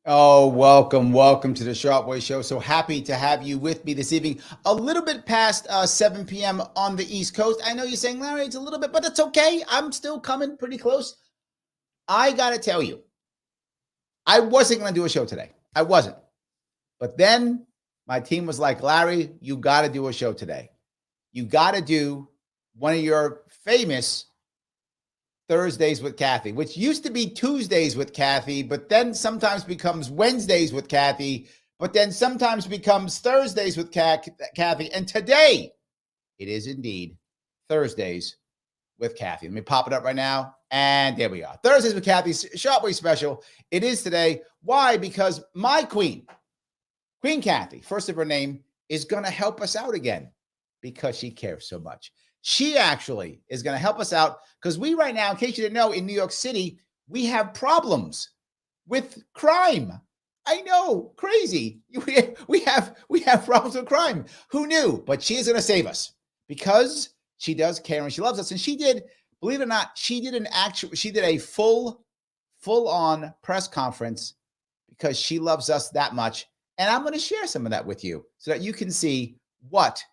Oh, welcome to the Sharpe Way Show. So happy to have you with me this evening. A little bit past 7 p.m. on the East Coast. I know you're saying, Larry, it's a little bit, but it's okay. I'm still coming pretty close. I got to tell you, I wasn't going to do a show today. I wasn't. But then my team was like, Larry, you got to do a show today. You got to do one of your famous Thursdays with Kathy, which used to be Tuesdays with Kathy, but then sometimes becomes Wednesdays with Kathy, but then sometimes becomes Thursdays with Kathy. And today, it is indeed Thursdays with Kathy. Let me pop it up right now. And there we are. Thursdays with Kathy, Sharpe Way special. It is today. Why? Because my queen, Queen Kathy, first of her name, is going to help us out again because she cares so much. She actually is going to help us out because we right now, in case you didn't know, in New York City, we have problems with crime. I know, crazy. We have problems with crime. Who knew? But she is going to save us because she does care and she loves us. And she did, believe it or not, she did a full-on press conference because she loves us that much. And I'm going to share some of that with you so that you can see what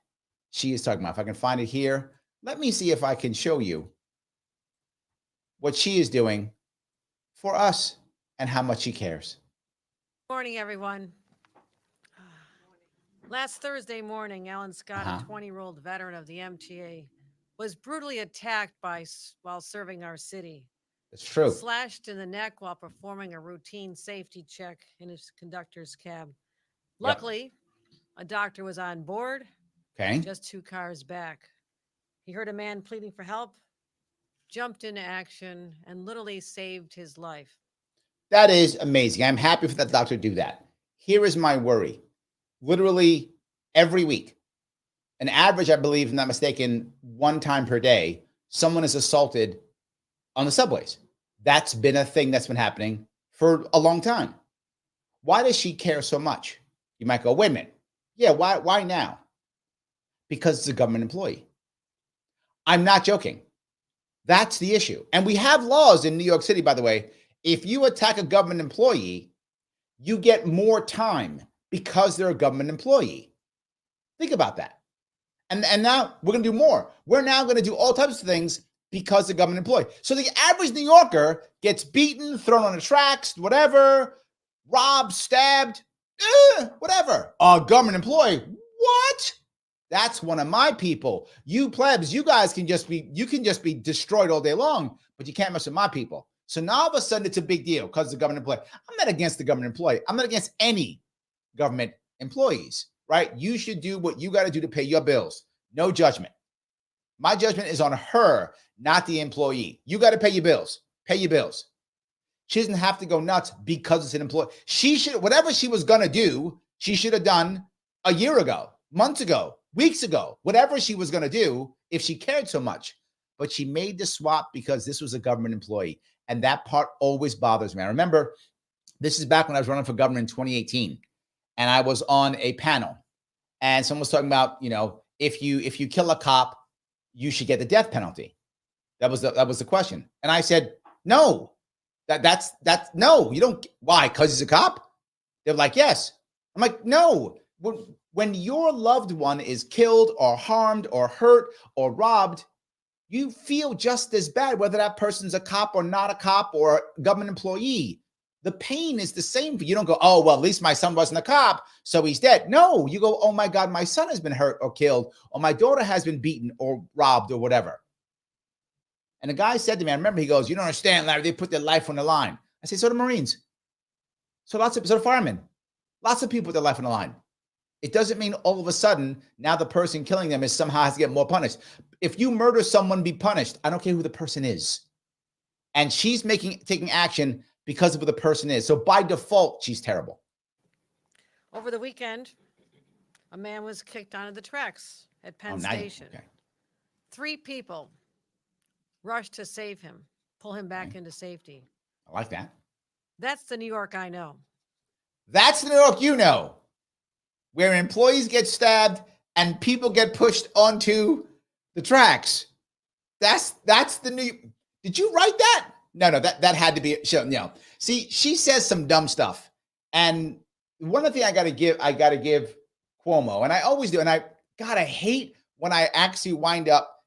she is talking about. If I can find it here. Let me see if I can show you what she is doing for us and how much she cares. Morning, everyone. Last Thursday morning, Alan Scott, a 20-year-old veteran of the MTA, was brutally attacked while serving our city. It's true. Slashed in the neck while performing a routine safety check in his conductor's cab. Luckily, a doctor was on board. Okay. Just 2 cars back. He heard a man pleading for help, jumped into action, and literally saved his life. That is amazing. I'm happy for that doctor to do that. Here is my worry. Literally every week, an average, I believe, if I'm not mistaken, 1 time per day, someone is assaulted on the subways. That's been a thing that's been happening for a long time. Why does she care so much? You might go, wait a minute. Yeah, why now? Because it's a government employee. I'm not joking. That's the issue. And we have laws in New York City, by the way. If you attack a government employee, you get more time because they're a government employee. Think about that. And now we're going to do more. We're now going to do all types of things because they're government employee. So the average New Yorker gets beaten, thrown on the tracks, whatever, robbed, stabbed, whatever. A government employee, what? That's one of my people. You plebs, you guys can just be destroyed all day long, but you can't mess with my people. So now all of a sudden it's a big deal because the government employee. I'm not against the government employee. I'm not against any government employees, right? You should do what you got to do to pay your bills. No judgment. My judgment is on her, not the employee. You got to pay your bills. Pay your bills. She doesn't have to go nuts because it's an employee. She should, whatever she was going to do, she should have done a year ago, months ago, weeks ago, whatever she was going to do if she cared so much. But she made the swap because this was a government employee. And that part always bothers me. I remember this is back when I was running for governor in 2018. And I was on a panel. And someone was talking about, if you kill a cop, you should get the death penalty. That was the question. And I said, no, that's no, you don't. Why? Because he's a cop? They're like, yes. I'm like, no. When your loved one is killed or harmed or hurt or robbed, you feel just as bad whether that person's a cop or not a cop or a government employee. The pain is the same. You don't go, oh, well, at least my son wasn't a cop, so he's dead. No, you go, oh my God, my son has been hurt or killed, or my daughter has been beaten or robbed or whatever. And the guy said to me, I remember, he goes, you don't understand, Larry, they put their life on the line. I say, so do Marines. So do firemen. Lots of people put their life on the line. It doesn't mean all of a sudden now the person killing them is somehow has to get more punished. If you murder someone, be punished. I don't care who the person is. And she's taking action because of who the person is. So by default, she's terrible. Over the weekend, a man was kicked onto the tracks at Penn Station. Okay. 3 people rush to save him, pull him back Okay. into safety. I like that. That's the New York I know. That's the New York you know, where employees get stabbed and people get pushed onto the tracks. That's the new. Did you write that? No, that had to be shown. No, see, she says some dumb stuff, and one of the things I gotta give Cuomo, and I always do, and I hate when I actually wind up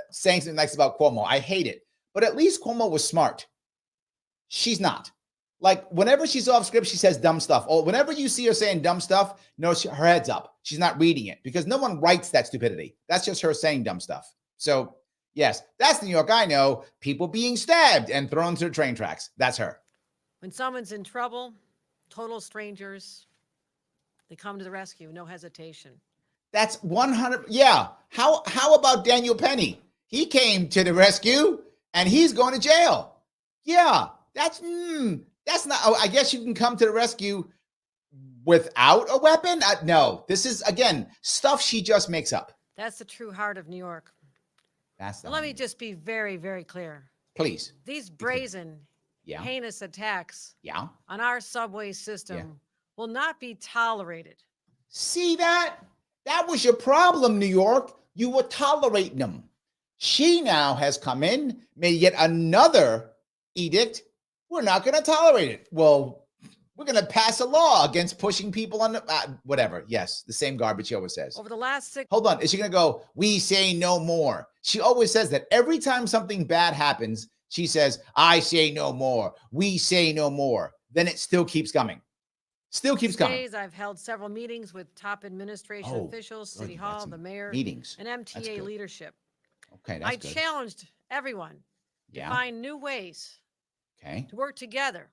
saying something nice about Cuomo. I hate it, but at least Cuomo was smart. She's not. Like whenever she's off script, she says dumb stuff. Or whenever you see her saying dumb stuff, no, her head's up. She's not reading it because no one writes that stupidity. That's just her saying dumb stuff. So yes, that's the New York I know. People being stabbed and thrown to the train tracks. That's her. When someone's in trouble, total strangers, they come to the rescue, no hesitation. That's 100. Yeah. How about Daniel Penny? He came to the rescue and he's going to jail. Yeah, that's not. Oh, I guess you can come to the rescue without a weapon. No, this is again stuff she just makes up. That's the true heart of New York. That's Let me just be very, very clear. Please. These brazen, Yeah. heinous attacks Yeah. on our subway system Yeah. will not be tolerated. See that? That was your problem, New York. You were tolerating them. She now has come in, made yet another edict. We're not going to tolerate it. Well, we're going to pass a law against pushing people on the whatever. Yes, the same garbage she always says. Over the last 6 Hold on. Is she going to go, we say no more? She always says that every time something bad happens, she says, I say no more. We say no more. Then it still keeps coming. Still keeps coming. days, I've held several meetings with top administration officials, City Hall, the mayor, meetings, and MTA leadership. Okay, I challenged everyone to find new ways to work together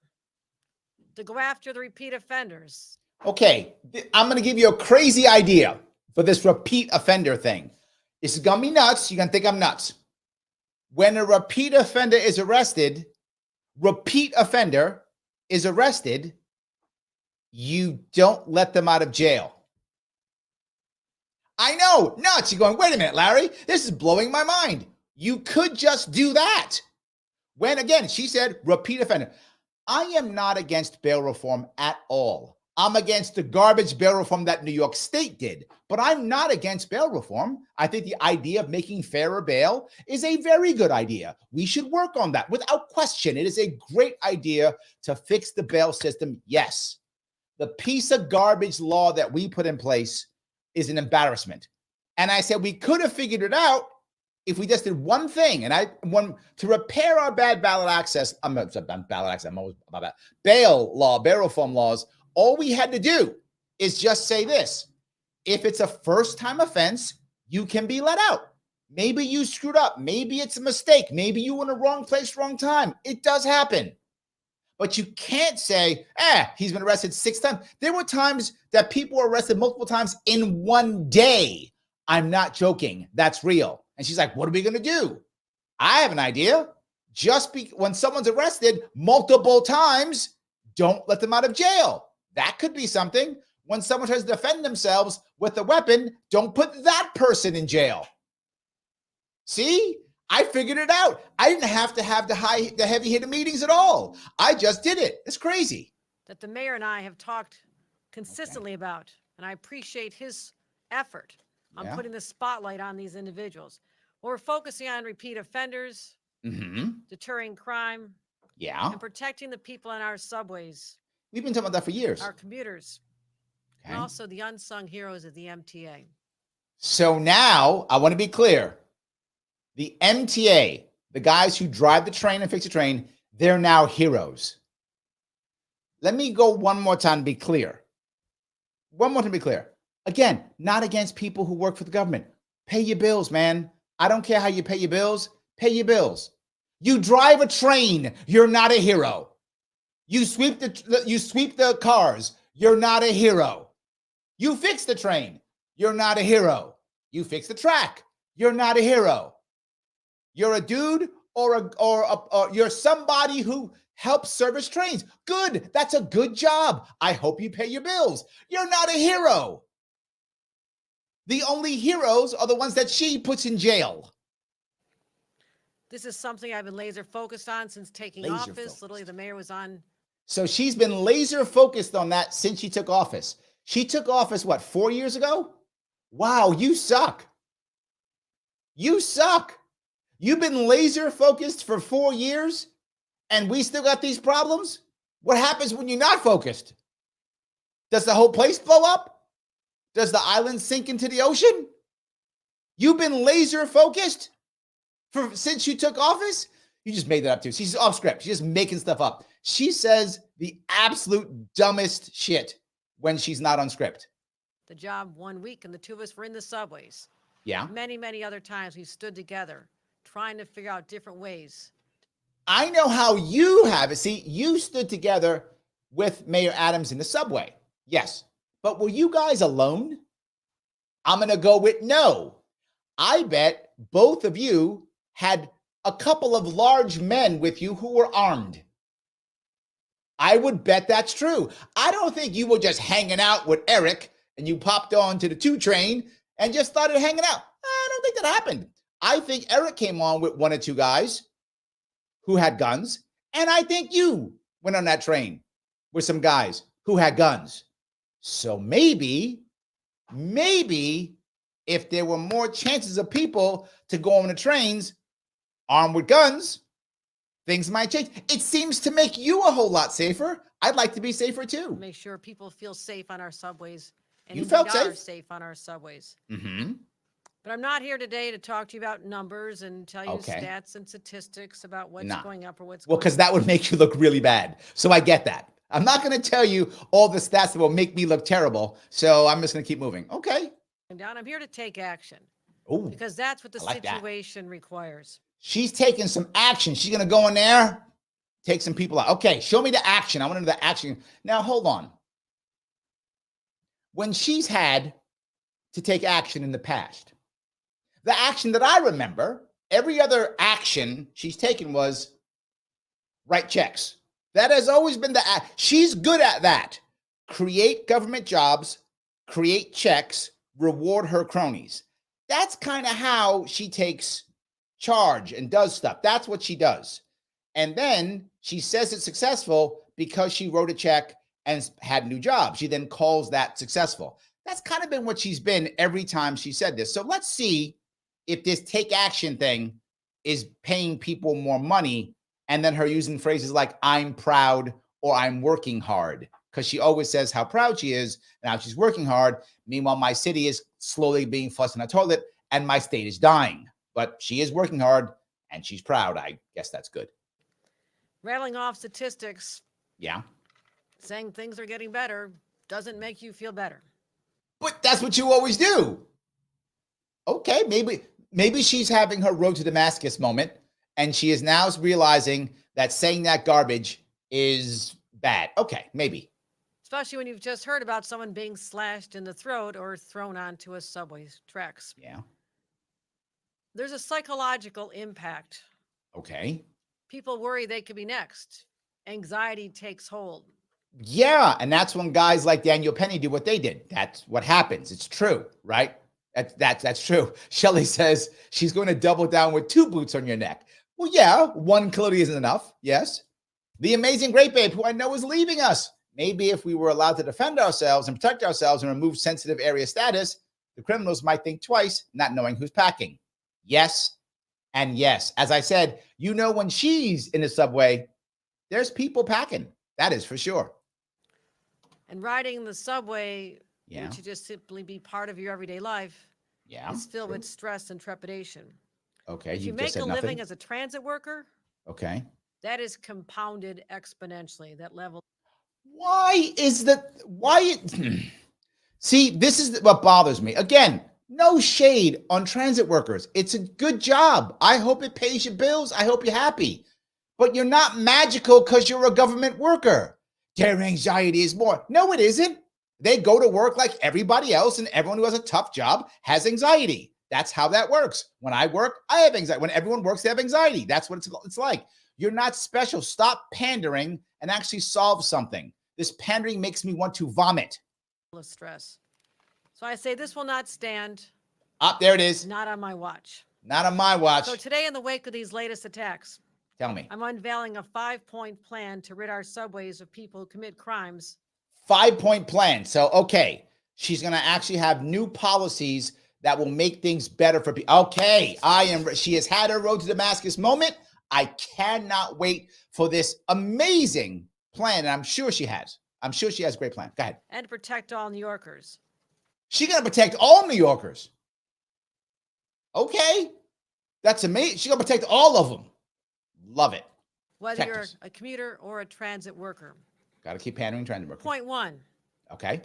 to go after the repeat offenders. Okay, I'm going to give you a crazy idea for this repeat offender thing. This is going to be nuts. You're going to think I'm nuts. When a repeat offender is arrested, you don't let them out of jail. I know, nuts. You're going, wait a minute, Larry. This is blowing my mind. You could just do that. When, again, she said repeat offender. I am not against bail reform at all. I'm against the garbage bail reform that New York State did, but I'm not against bail reform. I think the idea of making fairer bail is a very good idea. We should work on that without question. It is a great idea to fix the bail system. Yes. The piece of garbage law that we put in place is an embarrassment. And I said we could have figured it out if we just did one thing. And I want to repair our bad ballot access. I'm always about that. Bail reform laws. All we had to do is just say this. If it's a first-time offense, you can be let out. Maybe you screwed up. Maybe it's a mistake. Maybe you were in the wrong place, wrong time. It does happen. But you can't say, he's been arrested 6 times. There were times that people were arrested multiple times in one day. I'm not joking. That's real. And she's like, what are we going to do? I have an idea. When someone's arrested multiple times, don't let them out of jail. That could be something. When someone tries to defend themselves with a weapon, don't put that person in jail. See? I figured it out. I didn't have to have the heavy hitter meetings at all. I just did it. It's crazy. That the mayor and I have talked consistently about, and I appreciate his effort on putting the spotlight on these individuals. We're focusing on repeat offenders, deterring crime, and protecting the people on our subways. We've been talking about that for years. Our commuters, and also the unsung heroes of the MTA. So now I want to be clear. The MTA, the guys who drive the train and fix the train, they're now heroes. Let me go one more time to be clear. Again, not against people who work for the government. Pay your bills, man. I don't care how you pay your bills. Pay your bills. You drive a train. You're not a hero. You sweep the cars. You're not a hero. You fix the train. You're not a hero. You fix the track. You're not a hero. You're a dude or you're somebody who helps service trains. Good. That's a good job. I hope you pay your bills. You're not a hero. The only heroes are the ones that she puts in jail. This is something I've been laser focused on since taking Laser office. focused. Literally, the mayor was on. So she's been laser focused on that since she took office. She took office, what, 4 years ago? Wow, you suck. You suck. You've been laser focused for 4 years and we still got these problems? What happens when you're not focused? Does the whole place blow up? Does the island sink into the ocean? You've been laser focused since you took office? You just made that up too. She's off script. She's just making stuff up. She says the absolute dumbest shit when she's not on script. The job 1 week, and the two of us were in the subways. Yeah. Many, many other times we stood together trying to figure out different ways. I know how you have it. See, you stood together with Mayor Adams in the subway. Yes. But were you guys alone? I'm going to go with no. I bet both of you had a couple of large men with you who were armed. I would bet that's true. I don't think you were just hanging out with Eric and you popped on to the 2 train and just started hanging out. I don't think that happened. I think Eric came on with 1 or 2 guys who had guns. And I think you went on that train with some guys who had guns. So maybe if there were more chances of people to go on the trains armed with guns, things might change. It seems to make you a whole lot safer. I'd like to be safer too. Make sure people feel safe on our subways. And You felt are safe? safe on our subways. Mm-hmm. But I'm not here today to talk to you about numbers and tell you Okay. stats and statistics about what's Nah. going up or what's Well, going because that would make you look really bad. So I get that. I'm not going to tell you all the stats that will make me look terrible. So I'm just going to keep moving. Okay. down. I'm here to take action Ooh, because that's what the I like that. situation requires. she's taking some action. She's going to go in there, take some people out. Okay, show me the action. I want to know the action. Now, hold on. When she's had to take action in the past, the action that I remember, every other action she's taken was write checks. That has always been the act. She's good at that. Create government jobs, create checks, reward her cronies. That's kind of how she takes charge and does stuff. That's what she does. And then she says it's successful because she wrote a check and had new jobs. She then calls that successful. That's kind of been what she's been every time she said this. So let's see if this take action thing is paying people more money, and then her using phrases like I'm proud or I'm working hard, because she always says how proud she is and how she's working hard. Meanwhile, my city is slowly being flushed in a toilet and my state is dying. But she is working hard and she's proud. I guess that's good. Rattling off statistics, Yeah. saying things are getting better doesn't make you feel better. But that's what you always do. Okay, maybe she's having her road to Damascus moment, and she is now realizing that saying that garbage is bad. Okay, maybe. Especially when you've just heard about someone being slashed in the throat or thrown onto a subway tracks. Yeah. There's a psychological impact. Okay. People worry they could be next. Anxiety takes hold. Yeah, and that's when guys like Daniel Penny do what they did. That's what happens. It's true, right? That's true. Shelley says she's going to double down with 2 boots on your neck. Well, yeah, 1 clearly isn't enough. Yes. The amazing great babe, who I know is leaving us. Maybe if we were allowed to defend ourselves and protect ourselves and remove sensitive area status, the criminals might think twice, not knowing who's packing. Yes and yes. As I said, you know, when she's in the subway, there's people packing. That is for sure. And riding the subway, Yeah. which should just simply be part of your everyday life, Yeah. is filled True. with stress and trepidation. Okay. If you just make said a nothing. living as a transit worker, Okay. that is compounded exponentially, that level. Why is that? See, this is what bothers me. Again, no shade on transit workers. It's a good job. I hope it pays your bills. I hope you're happy. But you're not magical because you're a government worker. Their anxiety is more. No, it isn't. They go to work like everybody else, and everyone who has a tough job has anxiety. That's how that works. When I work, I have anxiety. When everyone works, they have anxiety. That's what it's like. You're not special. Stop pandering and actually solve something. This pandering makes me want to vomit. Of stress. So I say this will not stand. Up there it is. Not on my watch. Not on my watch. So today, in the wake of these latest attacks, tell me. I'm unveiling a 5-point plan to rid our subways of people who commit crimes. 5-point plan. So, okay, she's going to actually have new policies that will make things better for people. Okay, she has had her road to Damascus moment. I cannot wait for this amazing plan. And I'm sure she has. I'm sure she has a great plan. Go ahead. And protect all New Yorkers. She's going to protect all New Yorkers. Okay. That's amazing. She's going to protect all of them. Love it. Whether you're a commuter or a transit worker. Got to keep pandering transit workers. Point 1. Okay.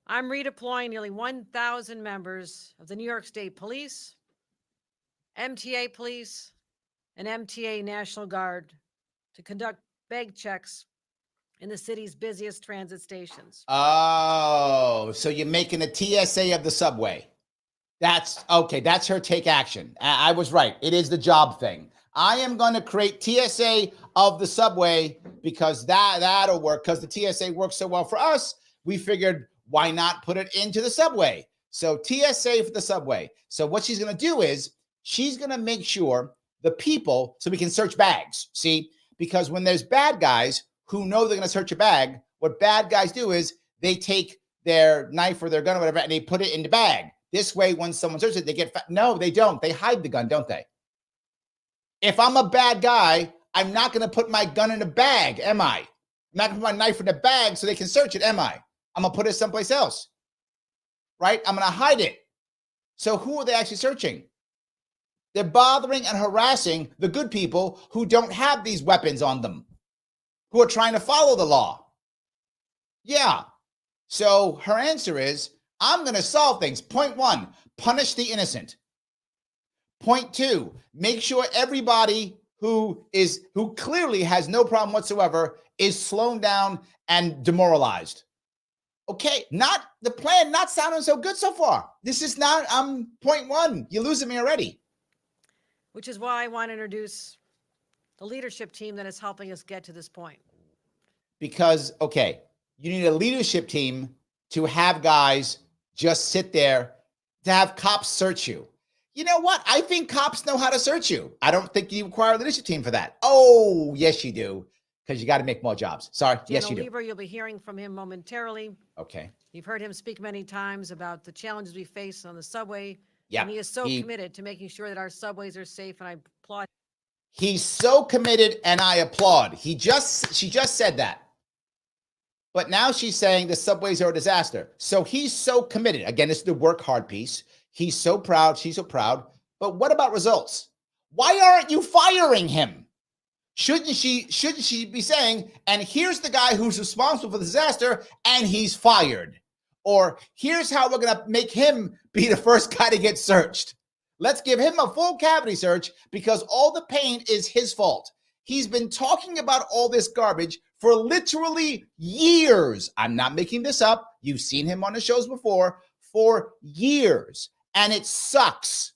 I'm redeploying nearly 1,000 members of the New York State Police, MTA Police, and MTA National Guard to conduct bag checks in the city's busiest transit stations. Oh, so you're making a TSA of the subway. That's okay. That's her take action. I was right. It is the job thing. I am going to create TSA of the subway because that'll work, because the TSA works so well for us. We figured, why not put it into the subway? So TSA for the subway. So what she's going to do is she's going to make sure the people, so we can search bags. See, because when there's bad guys who know they're going to search a bag, what bad guys do is they take their knife or their gun or whatever and they put it in the bag. This way, when someone searches it, they get no, they don't. They hide the gun, don't they? If I'm a bad guy, I'm not going to put my gun in a bag, am I? I'm not going to put my knife in a bag so they can search it, am I? I'm going to put it someplace else, right? I'm going to hide it. So who are they actually searching? They're bothering and harassing the good people who don't have these weapons on them, who are trying to follow the law. Yeah. So her answer is, I'm going to solve things. Point 1, punish the innocent. Point 2, make sure everybody who clearly has no problem whatsoever is slowed down and demoralized. Okay, not the plan, not sounding so good so far. This is not, point 1. You're losing me already. Which is why I want to introduce the leadership team that is helping us get to this point. Because, okay, you need a leadership team to have guys just sit there, to have cops search you. You know what? I think cops know how to search you. I don't think you require a leadership team for that. Oh, yes, you do. Because you got to make more jobs. Sorry. Yes, you do. Lieber, you'll be hearing from him momentarily. Okay. You've heard him speak many times about the challenges we face on the subway. Yeah. And he is so committed to making sure that our subways are safe, and I applaud. He's so committed, and I applaud. She just said that. But now she's saying the subways are a disaster. So he's so committed. Again, it's the work hard piece. He's so proud. She's so proud. But what about results? Why aren't you firing him? Shouldn't she be saying, and here's the guy who's responsible for the disaster, and he's fired? Or here's how we're going to make him be the first guy to get searched. Let's give him a full cavity search because all the pain is his fault. He's been talking about all this garbage for literally years. I'm not making this up. You've seen him on the shows before, for years. And it sucks.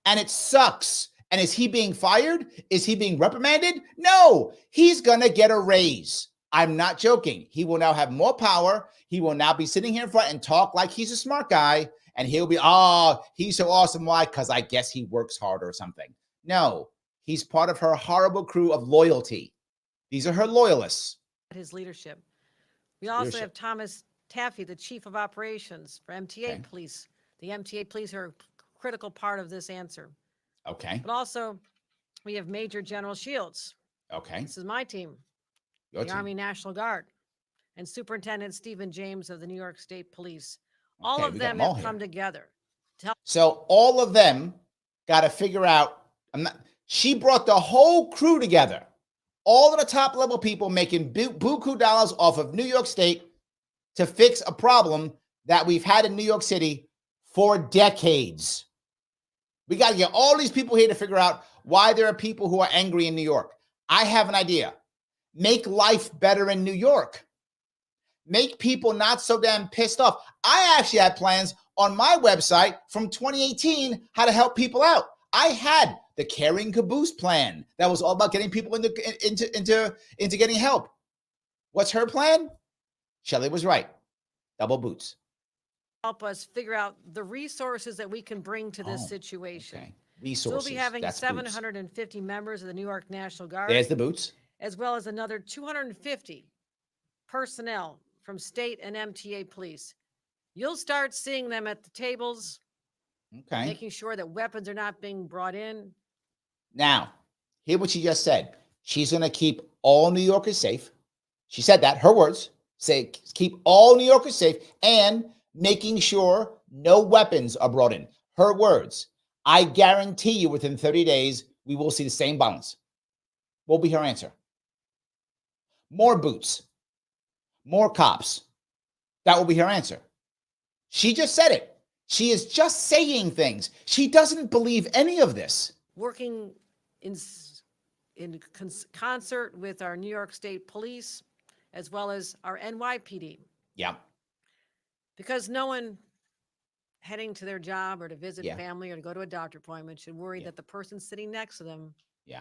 And it sucks. And is he being fired? Is he being reprimanded? No, he's going to get a raise. I'm not joking. He will now have more power. He will now be sitting here in front and talk like he's a smart guy. And he'll be, oh, he's so awesome. Why? Because I guess he works harder or something. No, he's part of her horrible crew of loyalty. These are her loyalists. His leadership. We also have Thomas Taffy, the chief of operations for MTA Police. The MTA Police are a critical part of this answer. Okay. But also, we have Major General Shields. Okay. This is my team. Your the team. Army National Guard. And Superintendent Stephen James of the New York State Police. All of them have come together. So all of them got to figure out, she brought the whole crew together. All of the top level people making buku dollars off of New York State to fix a problem that we've had in New York City for decades. We got to get all these people here to figure out why there are people who are angry in New York. I have an idea. Make life better in New York. Make people not so damn pissed off. I actually had plans on my website from 2018 how to help people out. I had the carrying caboose plan that was all about getting people into getting help. What's her plan? Shelley was right. Double boots. help us figure out the resources that we can bring to this Oh, situation. okay. So we'll Resources. be having That's boots. 750 members of the New York National Guard, There's the boots. as well as another 250 personnel from state and MTA police. You'll start seeing them at the tables, Okay. making sure that weapons are not being brought in. Now, hear what she just said. She's going to keep all New Yorkers safe. She said that, her words, say keep all New Yorkers safe and making sure no weapons are brought in. Her words. I guarantee you within 30 days, we will see the same violence. What will be her answer? More boots, more cops. That will be her answer. She just said it. She is just saying things. She doesn't believe any of this. Working in concert with our New York State Police, as well as our NYPD. Yeah. Because no one heading to their job or to visit family or to go to a doctor appointment should worry that the person sitting next to them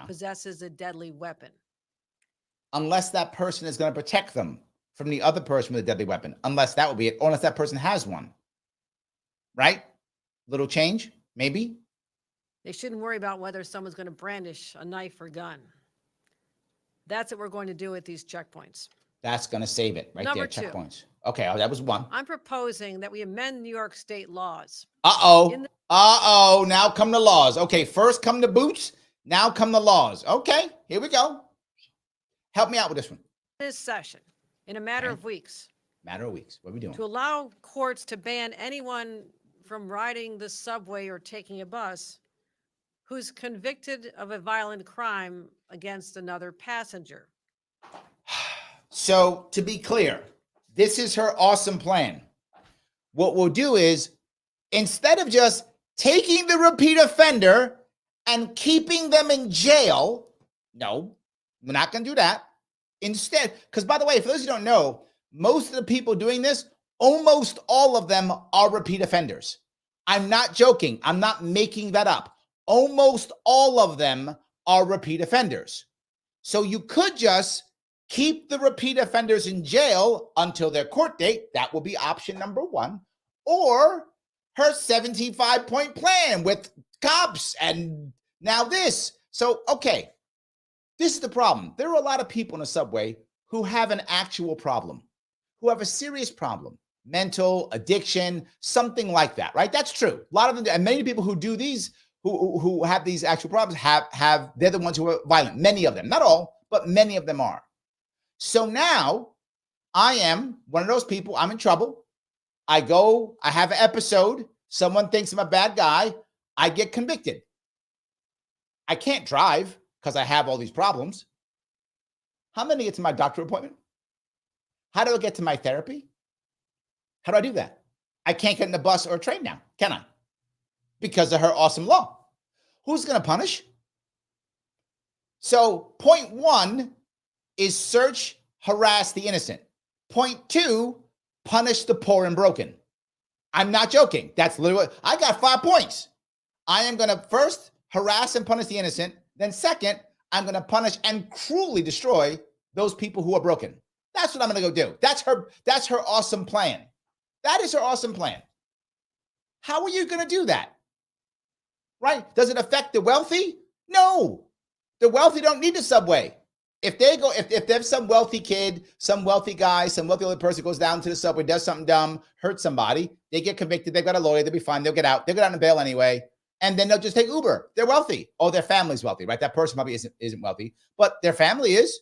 possesses a deadly weapon. Unless that person is going to protect them from the other person with a deadly weapon. Unless that would be it. Or unless that person has one. Right? Little change, maybe. They shouldn't worry about whether someone's going to brandish a knife or gun. That's what we're going to do at these checkpoints. That's going to save it right Number there, two. checkpoints. Okay, that was one. I'm proposing that we amend New York State laws. Now come the laws. Okay, first come the boots. Now come the laws. Okay, here we go. Help me out with this one. This session, in a matter of weeks. What are we doing? To allow courts to ban anyone from riding the subway or taking a bus who's convicted of a violent crime against another passenger. So, to be clear, this is her awesome plan. What we'll do is, instead of just taking the repeat offender and keeping them in jail, no, we're not going to do that. Instead, because by the way, for those who don't know, most of the people doing this, almost all of them are repeat offenders. I'm not joking. I'm not making that up. Almost all of them are repeat offenders. So you could just keep the repeat offenders in jail until their court date. That will be option number one. Or her 75-point plan with cops and now this. So, okay, this is the problem. There are a lot of people in the subway who have an actual problem, who have a serious problem, mental, addiction, something like that, right? That's true. A lot of them, and many people who do these, who have these actual problems, they're the ones who are violent. Many of them, not all, but many of them are. So now I am one of those people. I'm in trouble. I have an episode. Someone thinks I'm a bad guy. I get convicted. I can't drive because I have all these problems. How am I going to get to my doctor appointment? How do I get to my therapy? How do I do that? I can't get in the bus or a train now, can I? Because of her awesome law. Who's going to punish? So point one is search, harass the innocent. Point two, punish the poor and broken. I'm not joking. That's literally, I got 5 points. I am going to first harass and punish the innocent. Then second, I'm going to punish and cruelly destroy those people who are broken. That's what I'm going to go do. That's her awesome plan. That is her awesome plan. How are you going to do that? Right? Does it affect the wealthy? No. The wealthy don't need the subway. If there's some wealthy kid, some wealthy guy, some wealthy other person goes down to the subway, does something dumb, hurts somebody, they get convicted, they've got a lawyer, they'll be fine, they'll get out on bail anyway, and then they'll just take Uber. They're wealthy. Oh, their family's wealthy, right? That person probably isn't wealthy, but their family is.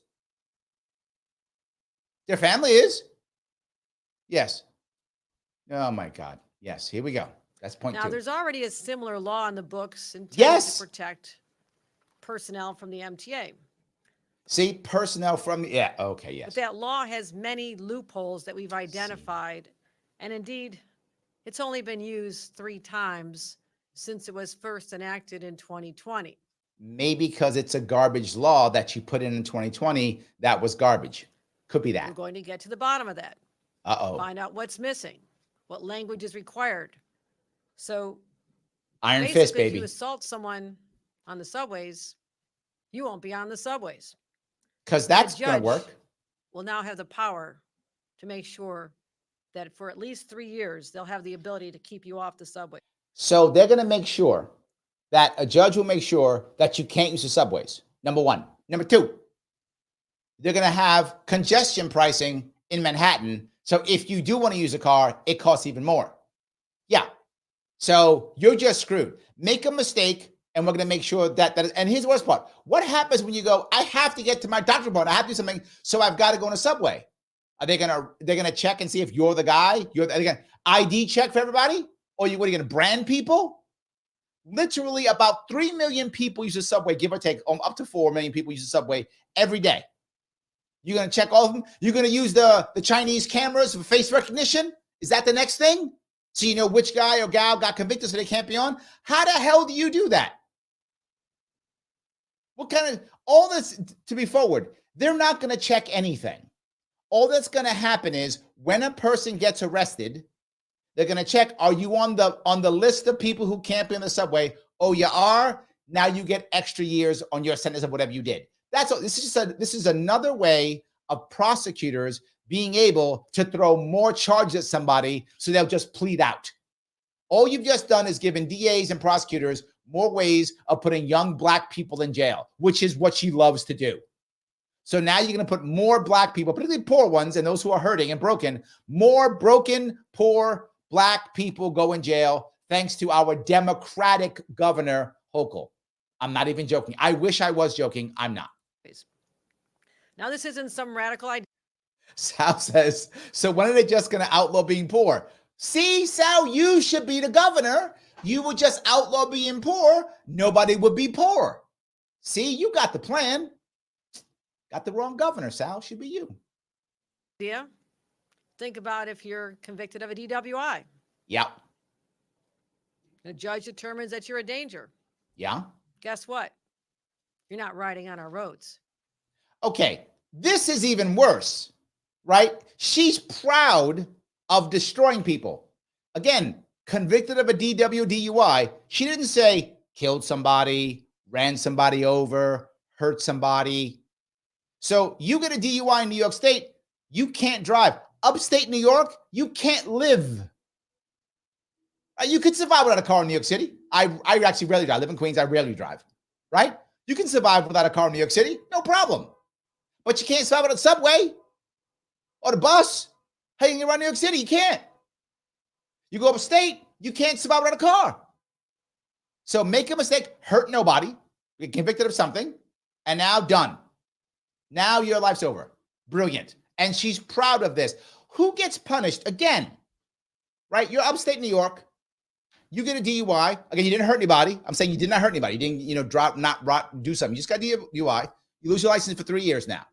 Their family is. Yes. Oh my God. Yes. Here we go. That's point two. Now, there's already a similar law in the books intended to protect personnel from the MTA. See, personnel from the, okay, yes. But that law has many loopholes that we've identified. And indeed, it's only been used 3 times since it was first enacted in 2020. Maybe because it's a garbage law that you put in 2020 that was garbage. Could be that. We're going to get to the bottom of that. Find out what's missing, what language is required. So iron fist, baby. If you assault someone on the subways, you won't be on the subways. Because that's going to work. Will now have the power to make sure that for at least 3 years, they'll have the ability to keep you off the subway. So they're going to make sure that a judge will make sure that you can't use the subways. Number one. Number two, they're going to have congestion pricing in Manhattan. So if you do want to use a car, it costs even more. Yeah. So you're just screwed. Make a mistake, and we're going to make sure that is. And here's the worst part. What happens when you go, I have to get to my doctor's appointment, I have to do something, so I've got to go on a subway? Are they they're gonna check and see if you're the guy? Are they gonna ID check for everybody? Or what are you gonna brand people? Literally about 3 million people use the subway, give or take, up to 4 million people use the subway every day. You're going to check all of them? You're going to use the Chinese cameras for face recognition? Is that the next thing? So you know which guy or gal got convicted so they can't be on? How the hell do you do that? What kind of, all this, to be forward, they're not going to check anything. All that's going to happen is when a person gets arrested, they're going to check, are you on the list of people who can't be in the subway? Oh, you are? Now you get extra years on your sentence of whatever you did. That's all. This is another way of prosecutors being able to throw more charges at somebody so they'll just plead out. All you've just done is given DAs and prosecutors more ways of putting young black people in jail, which is what she loves to do. So now you're going to put more black people, particularly poor ones and those who are hurting and broken, more broken, poor black people go in jail thanks to our Democratic Governor Hochul. I'm not even joking. I wish I was joking. I'm not. Now, this isn't some radical idea. Sal says, so when are they just going to outlaw being poor? See, Sal, you should be the governor. You would just outlaw being poor. Nobody would be poor. See, you got the plan. Got the wrong governor, Sal. Should be you. Yeah. Think about if you're convicted of a DWI. Yeah. The judge determines that you're a danger. Yeah. Guess what? You're not riding on our roads. Okay. This is even worse, right? She's proud of destroying people. Again, convicted of a DWI. She didn't say killed somebody, ran somebody over, hurt somebody. So you get a DUI in New York State, you can't drive. Upstate New York, you can't live. You could survive without a car in New York City. I actually rarely drive. I live in Queens. I rarely drive, right? You can survive without a car in New York City. No problem. But you can't survive without a subway or the bus. How you can get around New York City? You can't. You go upstate, you can't survive without a car. So make a mistake, hurt nobody, get convicted of something, and now done. Now your life's over. Brilliant. And she's proud of this. Who gets punished? Again, right? You're upstate New York. You get a DUI. Again, you didn't hurt anybody. I'm saying you did not hurt anybody. You didn't, do something. You just got DUI. You lose your license for 3 years now.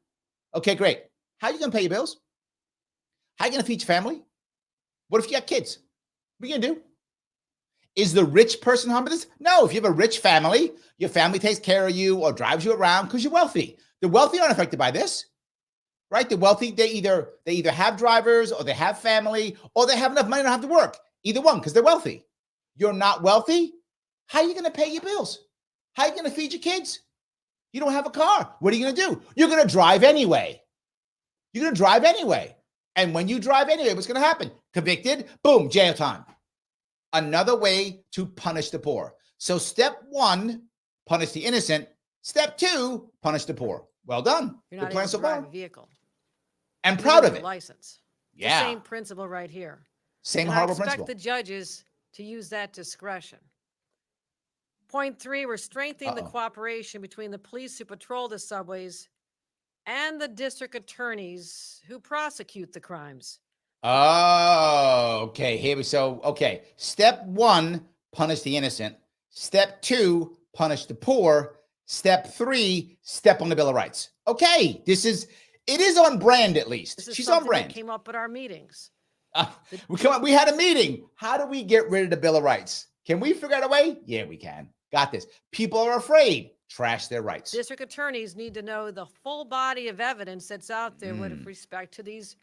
Okay, great. How are you going to pay your bills? How are you going to feed your family? What if you got kids? What are you going to do? Is the rich person harmed by this? No. If you have a rich family, your family takes care of you or drives you around because you're wealthy. The wealthy aren't affected by this, right? The wealthy, they either have drivers or they have family or they have enough money to have to work. Either one, because they're wealthy. You're not wealthy. How are you going to pay your bills? How are you going to feed your kids? You don't have a car. What are you going to do? You're going to drive anyway. You're going to drive anyway. And when you drive anyway, what's going to happen? Convicted, boom, jail time. Another way to punish the poor. So step one, punish the innocent. Step two, punish the poor. Well done. You're not Good plan able so to drive far. a vehicle. And proud of it. License. Yeah. The same principle right here. Same and horrible I expect principle. the judges to use that discretion. Point 3, we're strengthening the cooperation between the police who patrol the subways and the district attorneys who prosecute the crimes. Oh, okay. Here we go. Okay. Step one, punish the innocent. Step two, punish the poor. Step three, step on the Bill of Rights. Okay. It is on brand at least. She's on brand. That came up at our meetings. We had a meeting. How do we get rid of the Bill of Rights? Can we figure out a way? Yeah, we can. Got this. People are afraid. Trash their rights. District attorneys need to know the full body of evidence that's out there with respect to these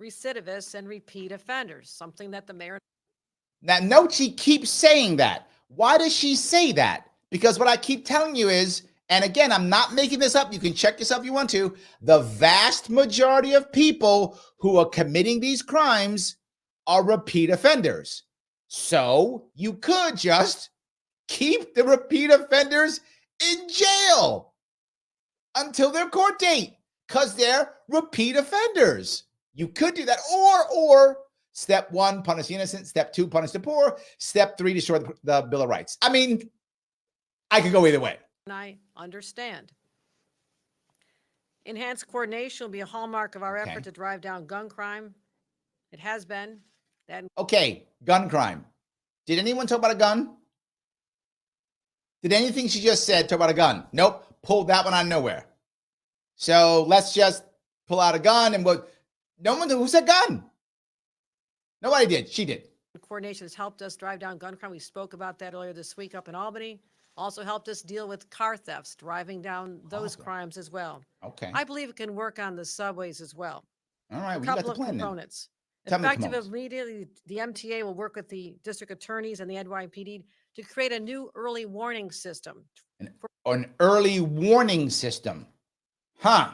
recidivists and repeat offenders, something that the mayor... Now, note she keeps saying that. Why does she say that? Because what I keep telling you is, and again, I'm not making this up. You can check this up if you want to. The vast majority of people who are committing these crimes are repeat offenders. So you could just keep the repeat offenders in jail until their court date because they're repeat offenders. You could do that. Or step 1, punish the innocent. Step 2, punish the poor. Step 3, destroy the Bill of Rights. I mean, I could go either way. And I understand. Enhanced coordination will be a hallmark of our effort to drive down gun crime. It has been. Okay, gun crime. Did anyone talk about a gun? Did anything she just said talk about a gun? Nope. Pulled that one out of nowhere. So let's just pull out a gun and no one who said gun. Nobody did. She did. Coordination has helped us drive down gun crime. We spoke about that earlier this week up in Albany. Also helped us deal with car thefts, driving down those crimes as well. Okay. I believe it can work on the subways as well. All right. A couple of components. Effective immediately, the MTA will work with the district attorneys and the NYPD to create a new early warning system. An early warning system. Huh.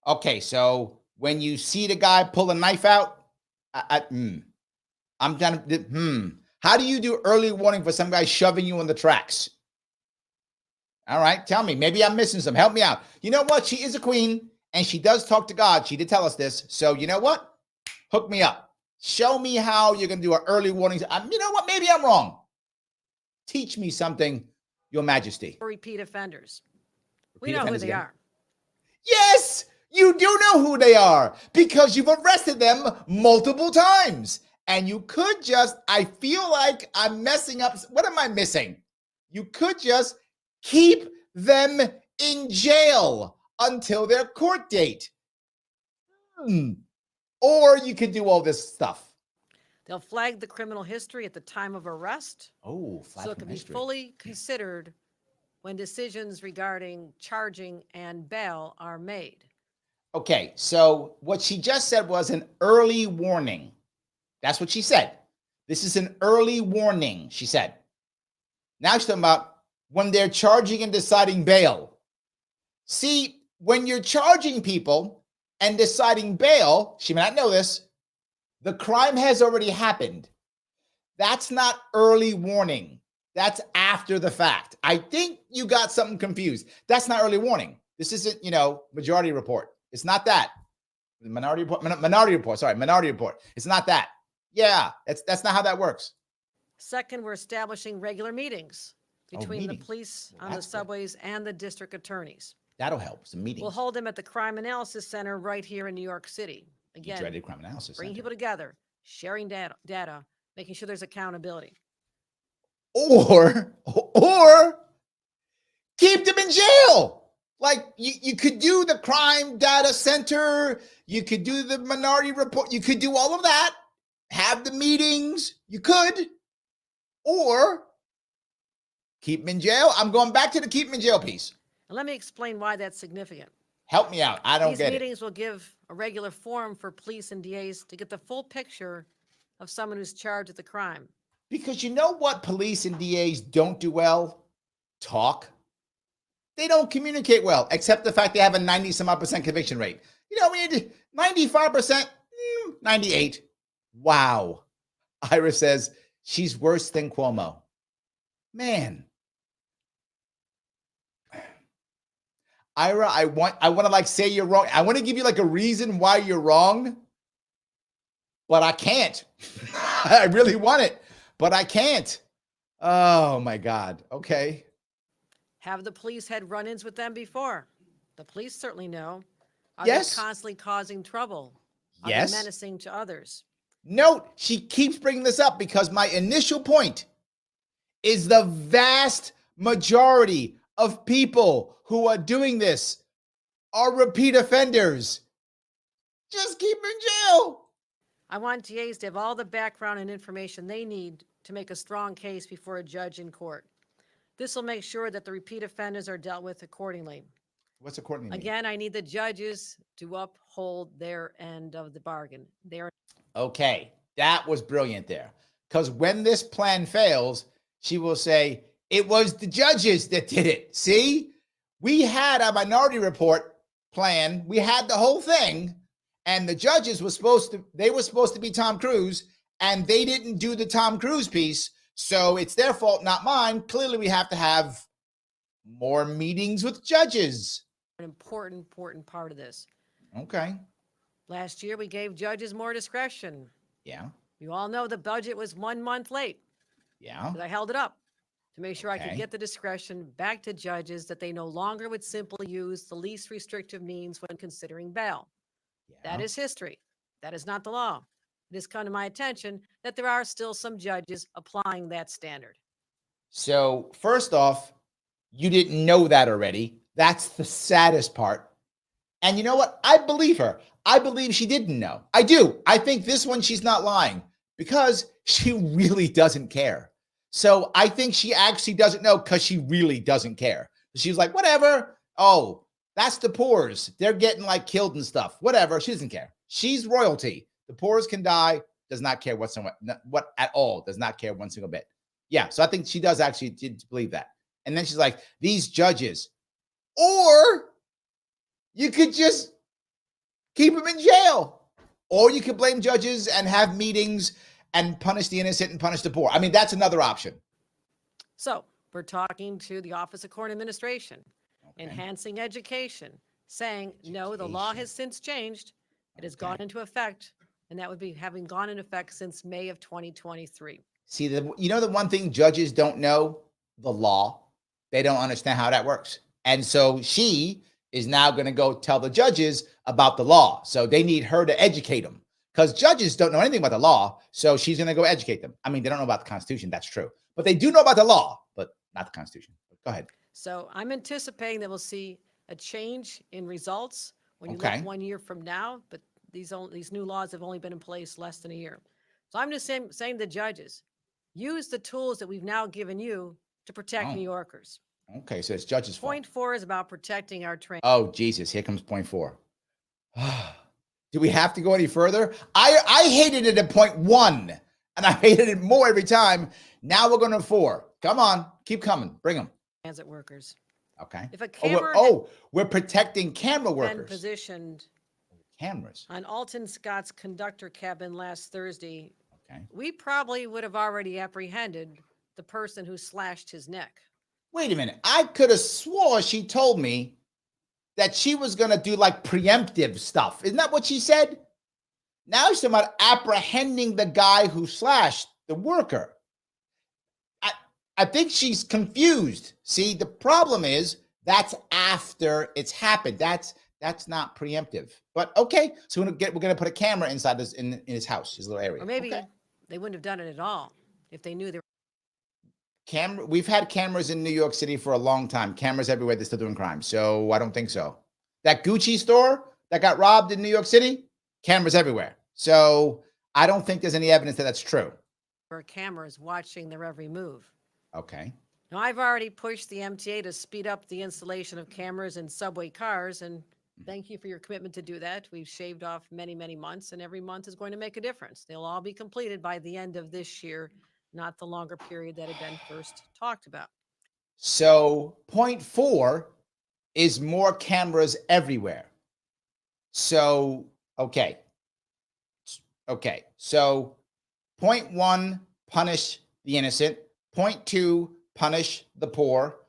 Okay, so when you see the guy pull a knife out, I'm done. How do you do early warning for some guy shoving you on the tracks? All right, tell me. Maybe I'm missing some. Help me out. You know what? She is a queen, and she does talk to God. She did tell us this. So you know what? Hook me up. Show me how you're going to do an early warning. You know what? Maybe I'm wrong. Teach me something, Your Majesty. Repeat offenders. We know who they are. Yes, you do know who they are because you've arrested them multiple times. And you could just, I feel like I'm messing up. What am I missing? You could just keep them in jail until their court date. Or you could do all this stuff. They'll flag the criminal history at the time of arrest. Oh, flag so it can be fully considered when decisions regarding charging and bail are made. Okay, so what she just said was an early warning. That's what she said. This is an early warning, she said. Now she's talking about when they're charging and deciding bail. See, when you're charging people and deciding bail, she may not know this, the crime has already happened. That's not early warning. That's after the fact. I think you got something confused. That's not early warning. This isn't, majority report. It's not that. Minority report. It's not that. Yeah, that's not how that works. Second, we're establishing regular meetings between the police on the subways and the district attorneys. That'll help. Some meetings. We'll hold them at the Crime Analysis Center right here in New York City. Again, the dreaded Crime Analysis bringing Center. people together, sharing data, making sure there's accountability. Or keep them in jail. Like you could do the crime data center. You could do the minority report. You could do all of that. Have the meetings. You could. Or keep them in jail. I'm going back to the keep them in jail piece. And let me explain why that's significant. Help me out. I don't get it. These meetings will give a regular forum for police and DAs to get the full picture of someone who's charged with the crime. Because you know what police and DAs don't do well? Talk. They don't communicate well, except the fact they have a 90-some-odd% conviction rate. We need 95%, 98. Wow. Ira says she's worse than Cuomo. Man. Ira, I want to say you're wrong. I want to give you a reason why you're wrong, but I can't. I really want it, but I can't. Oh my God. Okay. Have the police had run-ins with them before? The police certainly know. Are yes. they constantly causing trouble? Are yes. they menacing to others? Note, she keeps bringing this up because my initial point is the vast majority of people who are doing this are repeat offenders. Just keep them in jail. I want DAs to have all the background and information they need to make a strong case before a judge in court. This will make sure that the repeat offenders are dealt with accordingly. What's accordingly? Again, I need the judges to uphold their end of the bargain. Okay, that was brilliant there. Because when this plan fails, she will say, it was the judges that did it. See, we had a minority report plan. We had the whole thing. And the judges were supposed to be Tom Cruise and they didn't do the Tom Cruise piece. So it's their fault, not mine. Clearly, we have to have more meetings with judges. An important part of this. Okay. Last year, we gave judges more discretion. Yeah. You all know the budget was 1 month late. Yeah. But I held it up to make sure I Okay. could get the discretion back to judges that they no longer would simply use the least restrictive means when considering bail. Yeah. That is history. That is not the law. It has come to my attention that there are still some judges applying that standard. So, first off, you didn't know that already. That's the saddest part. And you know what? I believe her. I believe she didn't know. I do. I think this one, she's not lying because she really doesn't care. So I think she actually doesn't know because she really doesn't care. She's like, whatever. Oh, that's the poors. They're getting like killed and stuff. Whatever. She doesn't care. She's royalty. The poors can die. Does not care what at all. Does not care one single bit. Yeah. So I think she does actually did believe that. And then she's like, these judges, or you could just keep them in jail, or you could blame judges and have meetings and punish the innocent and punish the poor. I mean, that's another option. So we're talking to the Office of Court Administration, enhancing education, saying, no, the law has since changed. It has gone into effect, and that would be having gone into effect since May of 2023. See, you know the one thing judges don't know? The law. They don't understand how that works. And so she is now going to go tell the judges about the law. So they need her to educate them because judges don't know anything about the law. So she's going to go educate them. I mean, they don't know about the Constitution. That's true. But they do know about the law, but not the Constitution. Go ahead. So I'm anticipating that we'll see a change in results when you look 1 year from now. But these new laws have only been in place less than a year. So I'm just saying to judges, use the tools that we've now given you to protect New Yorkers. Okay, so it's judges' fault. Point 4 is about protecting our train. Oh, Jesus, here comes point 4. Do we have to go any further? I hated it at point 1, and I hated it more every time. Now we're going to 4. Come on, keep coming. Bring them. Transit workers. Okay. If a camera we're protecting camera workers. been positioned cameras on Alton Scott's conductor cabin last Thursday, okay, we probably would have already apprehended the person who slashed his neck. Wait a minute. I could have swore she told me that she was going to do like preemptive stuff. Isn't that what she said? Now she's talking about apprehending the guy who slashed the worker. I think she's confused. See, the problem is that's after it's happened. That's not preemptive. But okay, so we're gonna put a camera inside in his house, his little area. Or maybe they wouldn't have done it at all if they knew they were. We've had cameras in New York City for a long time. Cameras everywhere. They're still doing crime. So I don't think so. That Gucci store that got robbed in New York City, cameras everywhere. So I don't think there's any evidence that that's true. Or cameras watching their every move. Okay. Now, I've already pushed the MTA to speed up the installation of cameras in subway cars, and thank you for your commitment to do that. We've shaved off many, many months, and every month is going to make a difference. They'll all be completed by the end of this year, not the longer period that had been first talked about. So point 4 is more cameras everywhere. So, okay. So point 1, punish the innocent. Point 2, punish the poor.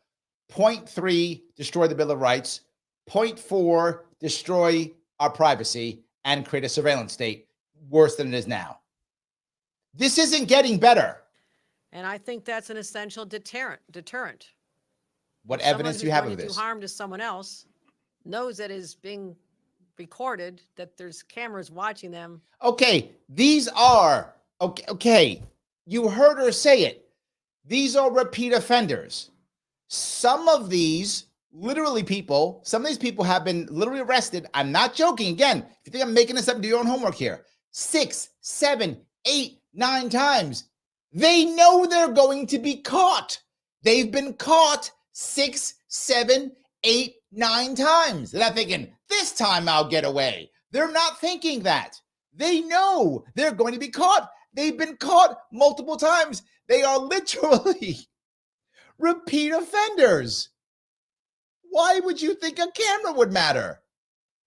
Point 3, destroy the Bill of Rights. Point 4, destroy our privacy and create a surveillance state worse than it is now. This isn't getting better. And I think that's an essential deterrent. What evidence do you have of this? Someone who's going to do harm to someone else knows that is being recorded, that there's cameras watching them. Okay, these are, okay, you heard her say it. These are repeat offenders. Some of these some of these people have been literally arrested. I'm not joking. Again, if you think I'm making this up, do your own homework here. 6, 7, 8, 9 times. They know they're going to be caught. They've been caught 6, 7, 8, 9 times. They're not thinking, this time I'll get away. They're not thinking that. They know they're going to be caught. They've been caught multiple times. They are literally repeat offenders. Why would you think a camera would matter?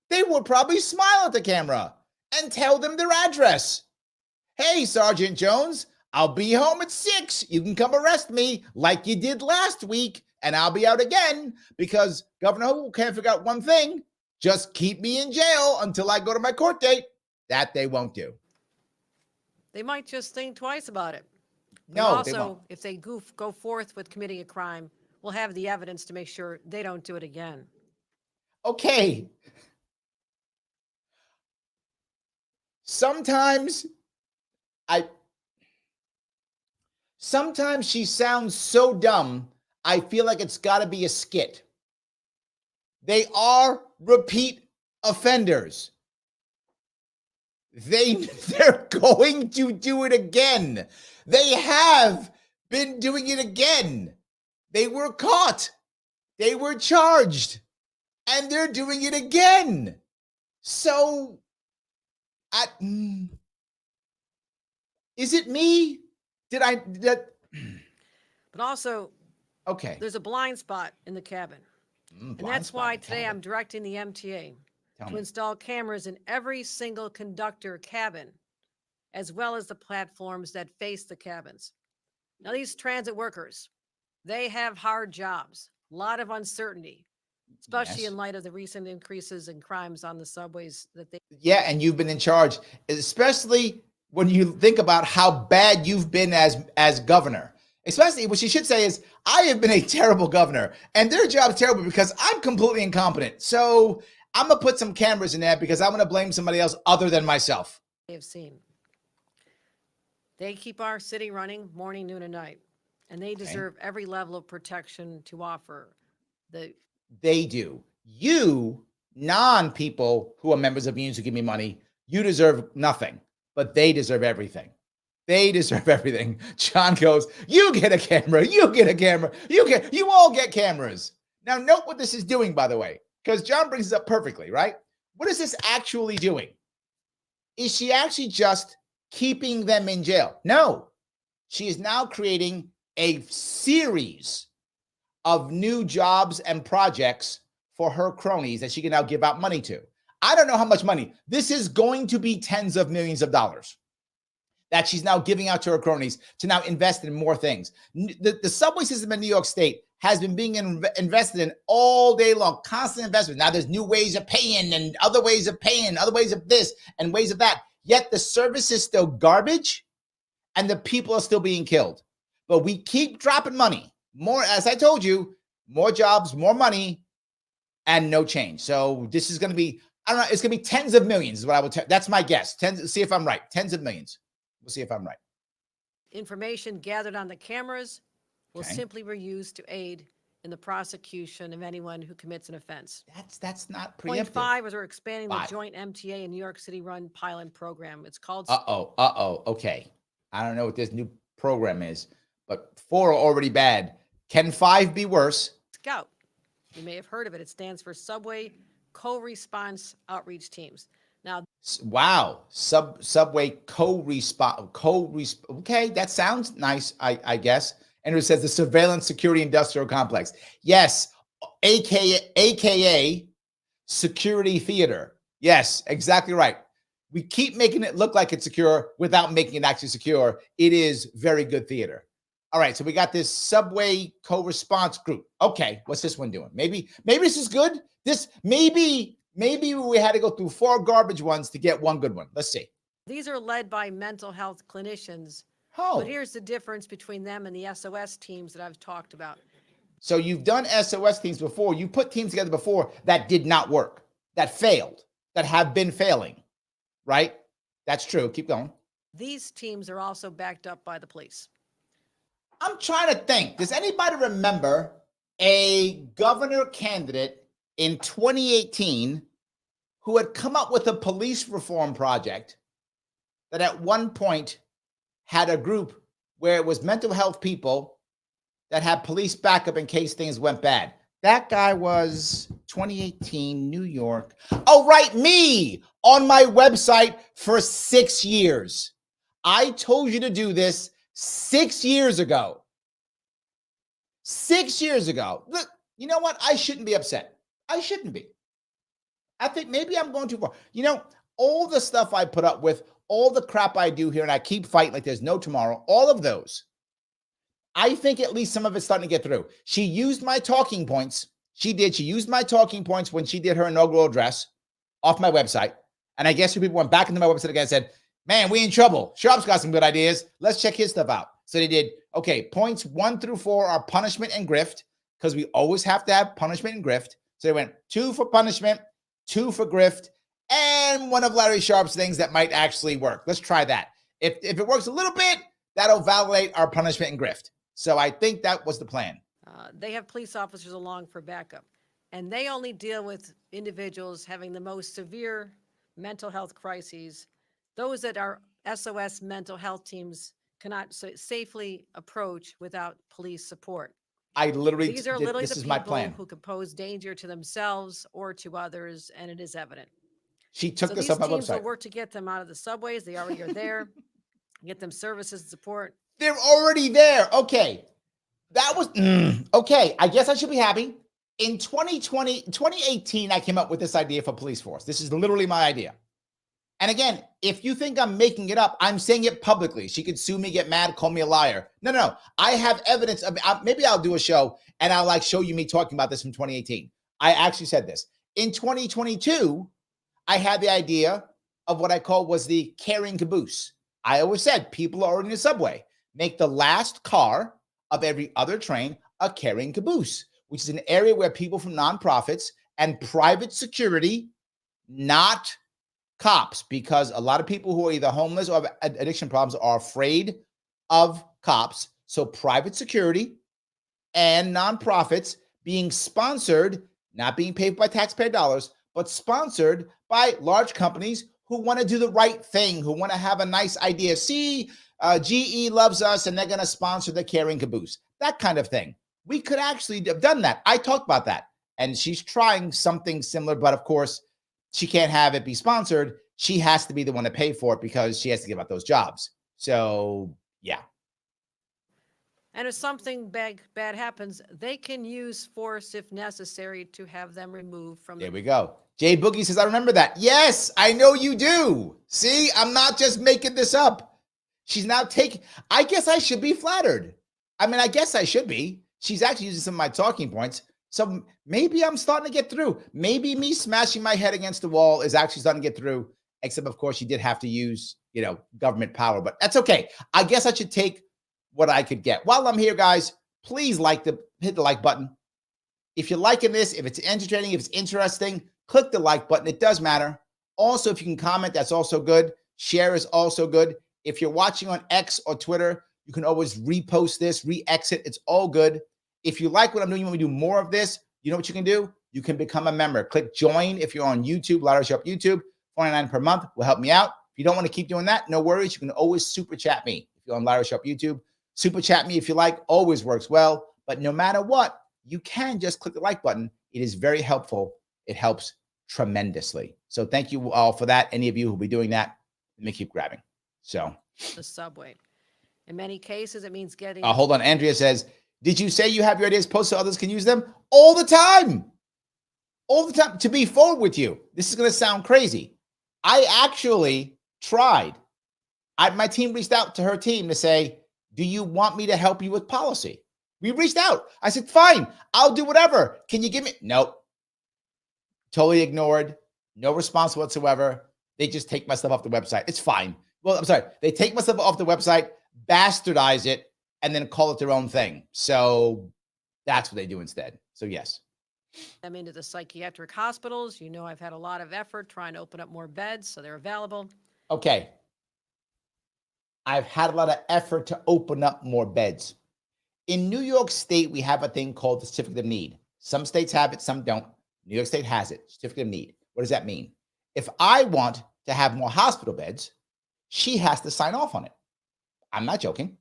They would probably smile at the camera and tell them their address. Hey, Sergeant Jones, I'll be home at 6. You can come arrest me like you did last week, and I'll be out again because Governor Hochul can't figure out one thing. Just keep me in jail until I go to my court date. That they won't do. They might just think twice about it. But No, also, they won't. if they go forth with committing a crime, we'll have the evidence to make sure they don't do it again. Okay. Sometimes she sounds so dumb, I feel like it's got to be a skit. They are repeat offenders. They're going to do it again. They have been doing it again. They were caught. They were charged. And they're doing it again. So, is it me? But also, okay. There's a blind spot in the cabin. And that's why today I'm directing the MTA to install cameras in every single conductor cabin, as well as the platforms that face the cabins. Now, these transit workers, they have hard jobs, a lot of uncertainty, especially in light of the recent increases in crimes on the subways that they. Yeah, and you've been in charge, especially when you think about how bad you've been as governor. Especially what she should say is, I have been a terrible governor, and their job's terrible because I'm completely incompetent. So I'm going to put some cameras in there because I'm going to blame somebody else other than myself. Have seen. They keep our city running morning, noon, and night, and they deserve every level of protection to offer. They do. You, non-people who are members of unions who give me money, you deserve nothing, but they deserve everything. They deserve everything. John goes, you get a camera, you get a camera, you all get cameras. Now, note what this is doing, by the way, because John brings it up perfectly, right? What is this actually doing? Is she actually just keeping them in jail? No. She is now creating a series of new jobs and projects for her cronies that she can now give out money to. I don't know how much money. This is going to be tens of millions of dollars that she's now giving out to her cronies to now invest in more things. The subway system in New York State has been being invested in all day long, constant investment. Now there's new ways of paying and other ways of paying, other ways of this and ways of that. Yet the service is still garbage and the people are still being killed. But we keep dropping money. More, as I told you, more jobs, more money, and no change. So this is going to be, I don't know, it's going to be tens of millions is what I will tell. That's my guess. See if I'm right. Tens of millions. We'll see if I'm right. Information gathered on the cameras will simply be used to aid in the prosecution of anyone who commits an offense. That's not preemptive. Point 5 is we're expanding the joint MTA and New York City run pilot program. It's called. Okay. I don't know what this new program is, but 4 are already bad. Can 5 be worse? Scout. You may have heard of it. It stands for Subway Co-Response Outreach Teams. Now, wow, Subway co-response. Okay, that sounds nice, I guess. And it says the Surveillance Security Industrial Complex. Yes, AKA Security Theater. Yes, exactly right. We keep making it look like it's secure without making it actually secure. It is very good theater. All right, so we got this Subway co-response group. Okay, what's this one doing? Maybe this is good. Maybe we had to go through 4 garbage ones to get one good one. Let's see. These are led by mental health clinicians. Oh. But here's the difference between them and the SOS teams that I've talked about. So you've done SOS teams before. You put teams together before that did not work, that failed, that have been failing, right? That's true. Keep going. These teams are also backed up by the police. I'm trying to think. Does anybody remember a governor candidate in 2018 who had come up with a police reform project that at one point had a group where it was mental health people that had police backup in case things went bad? That guy was 2018, New York. Oh, right, me on my website for 6 years. I told you to do this 6 years ago. 6 years ago. Look, you know what? I shouldn't be upset. I shouldn't be. I think maybe I'm going too far. You know, all the stuff I put up with, all the crap I do here, and I keep fighting like there's no tomorrow, all of those, I think at least some of it's starting to get through. She used my talking points. She did. She used my talking points when she did her inaugural address off my website. And I guess people went back into my website again and said, man, we in trouble. Sharpe's got some good ideas. Let's check his stuff out. So they did, okay, points 1 through 4 are punishment and grift, because we always have to have punishment and grift. So they went 2 for punishment, 2 for grift, and one of Larry Sharpe's things that might actually work. Let's try that. If it works a little bit, that'll validate our punishment and grift. So I think that was the plan. They have police officers along for backup, and they only deal with individuals having the most severe mental health crises. Those that are SOS mental health teams cannot safely approach without police support. These are literally the people who could pose danger to themselves or to others, and it is evident. She took this up on my website. These teams will work to get them out of the subways. They already are there. Get them services and support. They're already there. Okay. That was, okay. I guess I should be happy. In 2018, I came up with this idea for police force. This is literally my idea. And again, if you think I'm making it up, I'm saying it publicly. She could sue me, get mad, call me a liar. No. I have evidence of, maybe I'll do a show and I'll show you me talking about this from 2018. I actually said this. In 2022, I had the idea of what I call was the carrying caboose. I always said people are in the subway. Make the last car of every other train a carrying caboose, which is an area where people from nonprofits and private security, not cops, because a lot of people who are either homeless or have addiction problems are afraid of cops. So private security and nonprofits being sponsored, not being paid by taxpayer dollars, but sponsored by large companies who want to do the right thing, who want to have a nice idea. See, GE loves us and they're going to sponsor the carrying caboose. That kind of thing. We could actually have done that. I talked about that. And she's trying something similar, but of course, she can't have it be sponsored. She has to be the one to pay for it because she has to give out those jobs. So, yeah. And if something bad happens, they can use force if necessary to have them removed from. There we go. Jay Boogie says, I remember that. Yes, I know you do. See, I'm not just making this up. She's now taking, I guess I should be flattered. I mean, I guess I should be. She's actually using some of my talking points. So maybe I'm starting to get through. Maybe me smashing my head against the wall is actually starting to get through. Except, of course, she did have to use, government power. But that's okay. I guess I should take what I could get. While I'm here, guys, please hit the like button. If you're liking this, if it's entertaining, if it's interesting, click the like button. It does matter. Also, if you can comment, that's also good. Share is also good. If you're watching on X or Twitter, you can always repost this, re-exit. It's all good. If you like what I'm doing, you want me to do more of this, you know what you can do? You can become a member. Click join if you're on YouTube, Larry Sharpe YouTube. $49 per month will help me out. If you don't want to keep doing that, no worries. You can always super chat me. If you're on Larry Sharpe YouTube, super chat me if you like. Always works well. But no matter what, you can just click the like button. It is very helpful. It helps tremendously. So thank you all for that. Any of you who will be doing that, let me keep grabbing. So the subway. In many cases, it means getting. Hold on. Andrea says, did you say you have your ideas posted so others can use them? All the time. All the time. To be forward with you, this is going to sound crazy. I actually tried. My team reached out to her team to say, do you want me to help you with policy? We reached out. I said, fine, I'll do whatever. Can you give me? Nope. Totally ignored. No response whatsoever. They just take my stuff off the website. It's fine. Well, I'm sorry. They take my stuff off the website, bastardize it, and then call it their own thing. So that's what they do instead. So yes. Them into the psychiatric hospitals. I've had a lot of effort trying to open up more beds so they're available. Okay. I've had a lot of effort to open up more beds. In New York State, we have a thing called the certificate of need. Some states have it, some don't. New York State has it, certificate of need. What does that mean? If I want to have more hospital beds, she has to sign off on it. I'm not joking.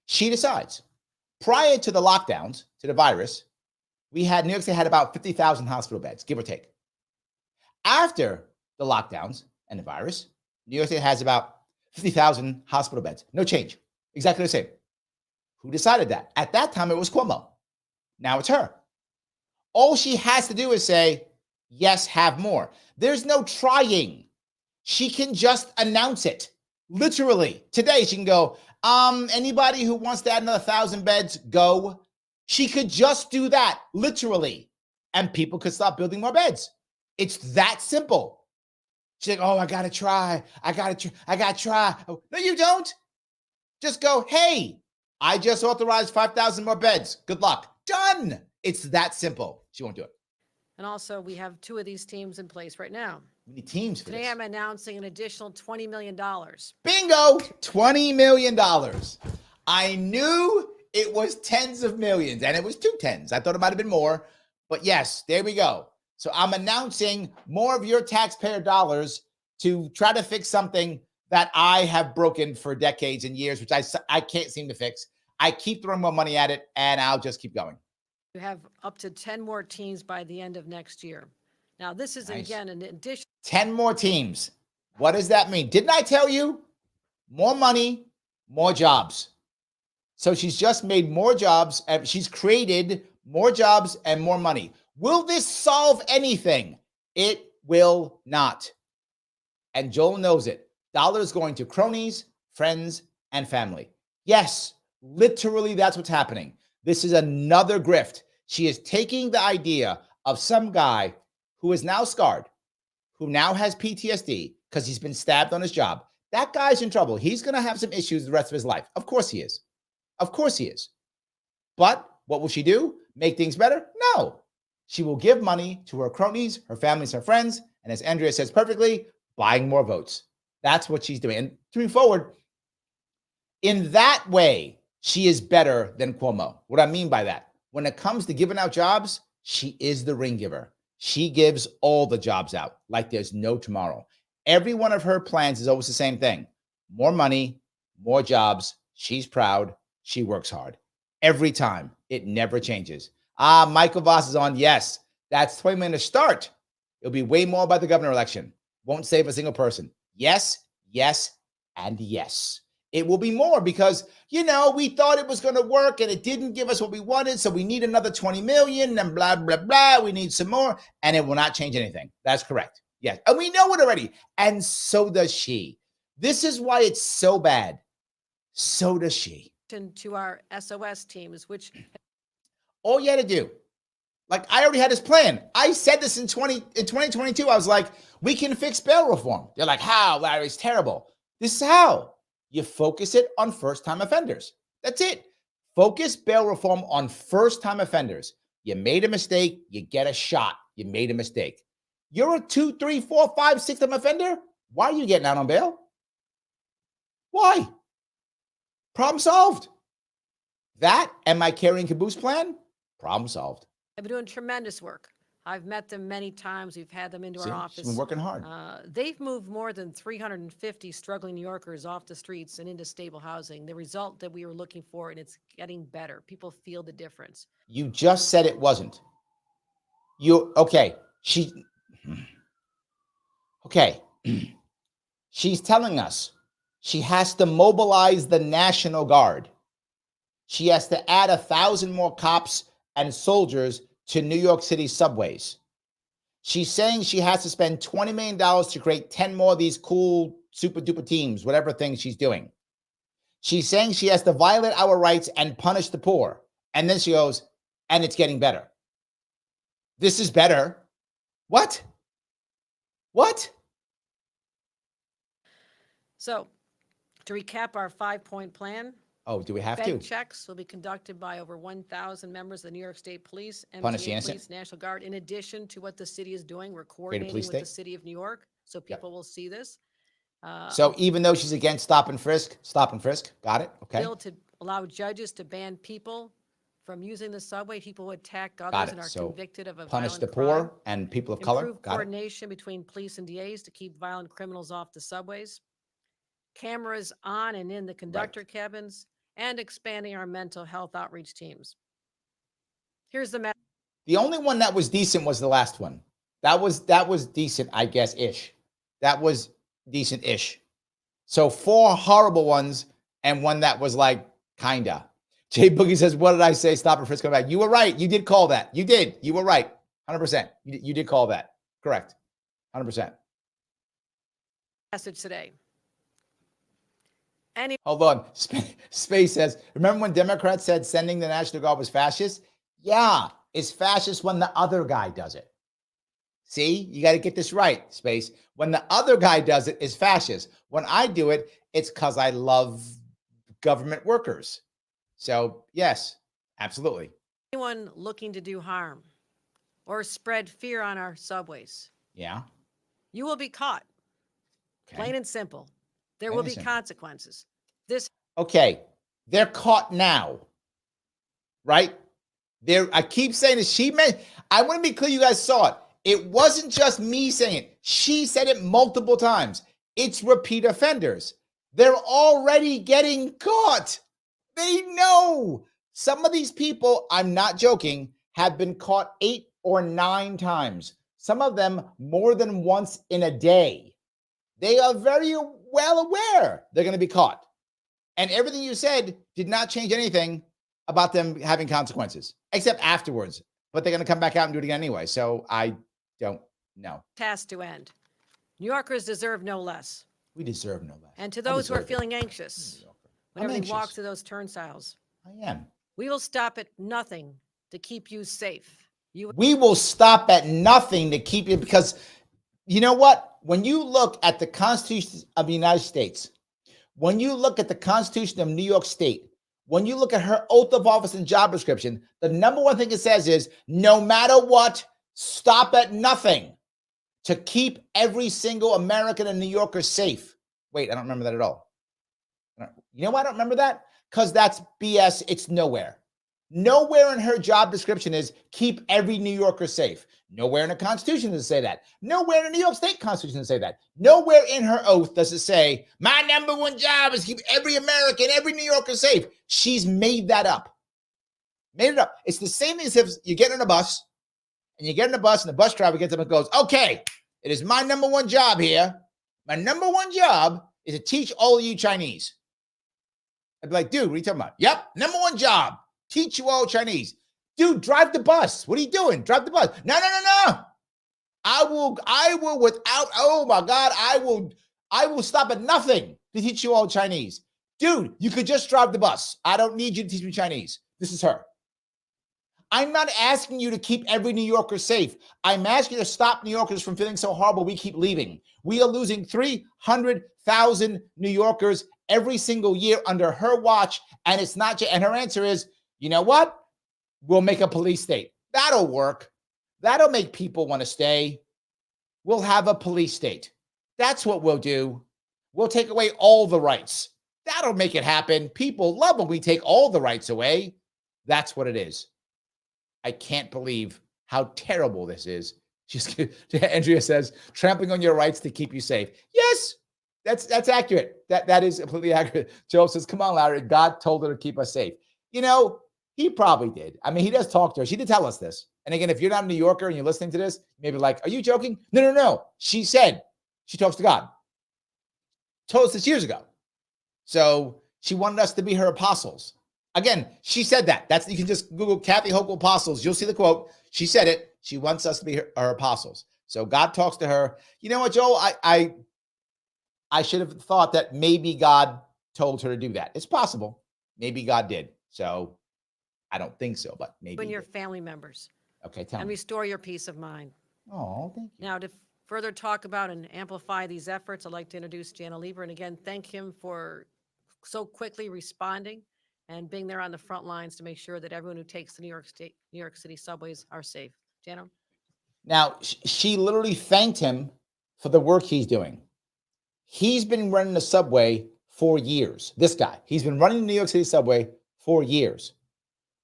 She decides. Prior to the lockdowns, to the virus, New York State had about 50,000 hospital beds, give or take. After the lockdowns and the virus, New York State has about 50,000 hospital beds. No change. Exactly the same. Who decided that? At that time, it was Cuomo. Now it's her. All she has to do is say, yes, have more. There's no trying. She can just announce it. Literally. Today, she can go, anybody who wants to add another 1,000 beds, go. She could just do that, literally. And people could stop building more beds. It's that simple. She's like, oh, I got to try. I got to try. Oh, no, you don't. Just go, hey, I just authorized 5,000 more beds. Good luck. Done. It's that simple. She won't do it. And also, we have 2 of these teams in place right now. We need teams for Today, this. I'm announcing an additional $20 million. Bingo! $20 million. I knew it was tens of millions, and it was 2 tens. I thought it might have been more, but yes, there we go. So I'm announcing more of your taxpayer dollars to try to fix something that I have broken for decades and years, which I can't seem to fix. I keep throwing more money at it, and I'll just keep going. You have up to 10 more teams by the end of next year. Now, this is, nice. Again, an addition. 10 more teams. What does that mean? Didn't I tell you? More money, more jobs. So she's just made more jobs. And she's created more jobs and more money. Will this solve anything? It will not. And Joel knows it. Dollars going to cronies, friends, and family. Yes, literally that's what's happening. This is another grift. She is taking the idea of some guy who is now scarred, who now has PTSD because he's been stabbed on his job. That guy's in trouble. He's going to have some issues the rest of his life. Of course he is. Of course he is. But what will she do? Make things better? No. She will give money to her cronies, her families, her friends, and as Andrea says perfectly, buying more votes. That's what she's doing. And moving forward, in that way, she is better than Cuomo. What I mean by that, when it comes to giving out jobs, she is the ring giver. She gives all the jobs out like there's no tomorrow. Every one of her plans is always the same thing. More money, more jobs. She's proud. She works hard. Every time. It never changes. Michael Voss is on. Yes, that's 20 million to start. It'll be way more by the governor election. Won't save a single person. Yes, yes, and yes. It will be more because, we thought it was going to work and it didn't give us what we wanted. So we need another 20 million and blah, blah, blah. We need some more and it will not change anything. That's correct. Yes. And we know it already. And so does she. This is why it's so bad. So does she. To our SOS teams, which all you had to do, like I already had this plan. I said this in 2022. I was like, we can fix bail reform. They're like, how, Larry? It's terrible. This is how. You focus it on first-time offenders. That's it. Focus bail reform on first-time offenders. You made a mistake, you get a shot. You made a mistake. You're a 2, 3, 4, 5, 6-time offender? Why are you getting out on bail? Why? Problem solved. That and my carrying caboose plan, problem solved. I've been doing tremendous work. I've met them many times. We've had them into our office. She's been working hard. They've moved more than 350 struggling New Yorkers off the streets and into stable housing. The result that we were looking for, and it's getting better. People feel the difference. You just said it wasn't. Okay. She's telling us she has to mobilize the National Guard. She has to add 1,000 more cops and soldiers to New York City subways. She's saying she has to spend $20 million to create 10 more of these cool super duper teams, whatever things she's doing. She's saying she has to violate our rights and punish the poor. And then she goes, and it's getting better. This is better. What? So to recap our 5-point plan. Oh, do we have to? Bed checks will be conducted by over 1,000 members of the New York State Police, MTA Police, National Guard. In addition to what the city is doing, we're coordinating with the city of New York, so people will see this. So even though she's against stop and frisk. Got it. Okay. Bill to allow judges to ban people from using the subway, people who attack others and are convicted of a punish violent the crime. poor and people of color. Improve coordination between police and DAs to keep violent criminals off the subways. Cameras on and in the conductor cabins, and expanding our mental health outreach teams. Here's the message. The only one that was decent was the last one. That was decent, I guess, ish. That was decent-ish. So 4 horrible ones and one that was like, kinda. Jay Boogie says, what did I say? Stop and frisk, come back. You were right. You did call that. You did. You were right. 100%. You did call that. Correct. 100%. message today. Hold on. Space says, remember when Democrats said sending the National Guard was fascist? Yeah, it's fascist when the other guy does it. See, you got to get this right, Space. When the other guy does it, it's fascist. When I do it, it's because I love government workers. So, yes, absolutely. Anyone looking to do harm or spread fear on our subways, yeah, you will be caught. Okay. Plain and simple. There will be consequences. Okay, they're caught now, right? I keep saying this. I want to be clear, you guys saw it. It wasn't just me saying it. She said it multiple times. It's repeat offenders. They're already getting caught. They know. Some of these people, I'm not joking, have been caught 8 or 9 times. Some of them more than once in a day. They are very well aware they're going to be caught. And everything you said did not change anything about them having consequences, except afterwards. But they're going to come back out and do it again anyway. So I don't know. Task to end. New Yorkers deserve no less. We deserve no less. And to those who are feeling anxious, whenever they walk through those turnstiles, I am. We will stop at nothing to keep you safe. We will stop at nothing to keep you, because you know what? When you look at the Constitution of the United States, when you look at the Constitution of New York State, when you look at her oath of office and job description, the number one thing it says is, no matter what, stop at nothing to keep every single American and New Yorker safe. Wait, I don't remember that at all. You know why I don't remember that? Because that's BS. It's nowhere. Nowhere in her job description is keep every New Yorker safe. Nowhere in the Constitution does it say that. Nowhere in the New York State Constitution does it say that. Nowhere in her oath does it say, my number one job is keep every American, every New Yorker safe. She's made that up. Made it up. It's the same thing as if you get on a bus, and you get in the bus, and the bus driver gets up and goes, okay, it is my number one job here. My number one job is to teach all of you Chinese. I'd be like, dude, what are you talking about? Yep, number one job. Teach you all Chinese. Dude, drive the bus. What are you doing? Drive the bus. No. I will without, oh my God, I will stop at nothing to teach you all Chinese. Dude, you could just drive the bus. I don't need you to teach me Chinese. This is her. I'm not asking you to keep every New Yorker safe. I'm asking you to stop New Yorkers from feeling so horrible we keep leaving. We are losing 300,000 New Yorkers every single year under her watch, and it's not. And her answer is, you know what? We'll make a police state. That'll work. That'll make people want to stay. We'll have a police state. That's what we'll do. We'll take away all the rights. That'll make it happen. People love when we take all the rights away. That's what it is. I can't believe how terrible this is. Andrea says, trampling on your rights to keep you safe. Yes, that's accurate. That is completely accurate. Joe says, come on, Larry. God told her to keep us safe. You know, he probably did. I mean, he does talk to her. She did tell us this. And again, if you're not a New Yorker and you're listening to this, maybe like, are you joking? No. She said she talks to God. Told us this years ago. So she wanted us to be her apostles. Again, she said that. You can just Google Kathy Hochul apostles. You'll see the quote. She said it. She wants us to be her apostles. So God talks to her. You know what, Joel? I should have thought that maybe God told her to do that. It's possible. Maybe God did. So I don't think so, but maybe. When your family members. Okay, tell me. And restore your peace of mind. Oh, thank you. Now, to further talk about and amplify these efforts, I'd like to introduce Jana Lieber. And again, thank him for so quickly responding and being there on the front lines to make sure that everyone who takes the New York City subways are safe. Jana? Now, she literally thanked him for the work he's doing. He's been running the subway for years. This guy, he's been running the New York City subway for years.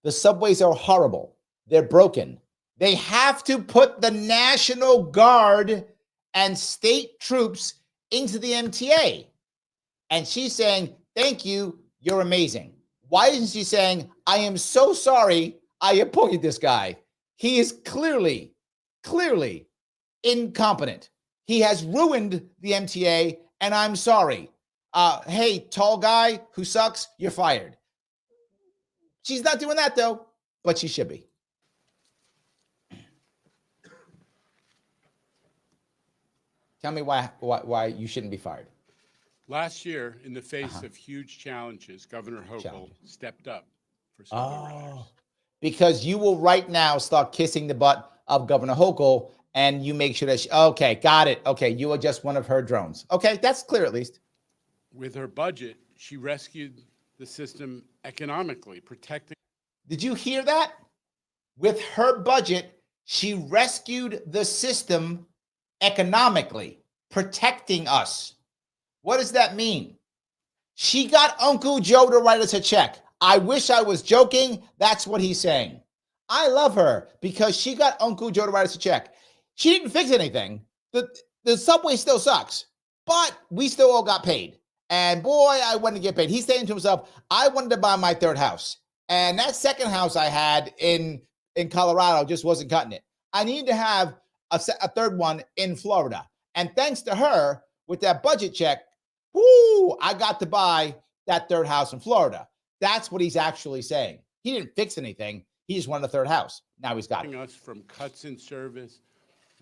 The subways are horrible. They're broken. They have to put the National Guard and state troops into the MTA. And she's saying, thank you, you're amazing. Why isn't she saying, I am so sorry I appointed this guy? He is clearly incompetent. He has ruined the MTA, and I'm sorry. Hey, tall guy who sucks, you're fired. She's not doing that, though, but she should be. Tell me why you shouldn't be fired. Last year, in the face of huge challenges, Governor Hochul stepped up for subway riders. Because you will right now start kissing the butt of Governor Hochul, and you make sure that okay, got it. Okay, you are just one of her drones. Okay, that's clear at least. With her budget, she rescued the system economically, protecting. Did you hear that? With her budget, she rescued the system economically, protecting us. What does that mean? She got Uncle Joe to write us a check. I wish I was joking. That's what he's saying. I love her because she got Uncle Joe to write us a check. She didn't fix anything. The subway still sucks, but we still all got paid. And boy, I wanted to get paid. He's saying to himself, I wanted to buy my third house. And that second house I had in Colorado just wasn't cutting it. I needed to have a third one in Florida. And thanks to her, with that budget check, I got to buy that third house in Florida. That's what he's actually saying. He didn't fix anything. He just wanted a third house. Now he's got it. Us from cuts in service,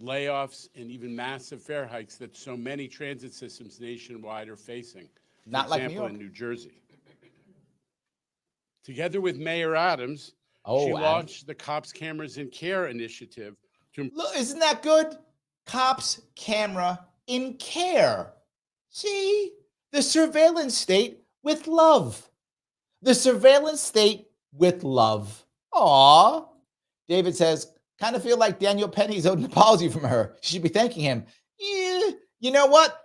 layoffs, and even massive fare hikes that so many transit systems nationwide are facing. Not like New York. In New Jersey. Together with Mayor Adams, she launched the Cops Cameras in Care initiative. Look, isn't that good? Cops Camera in Care. See? The surveillance state with love. The surveillance state with love. Aw. David says, kind of feel like Daniel Penny's owed an apology from her. She should be thanking him. Yeah, you know what?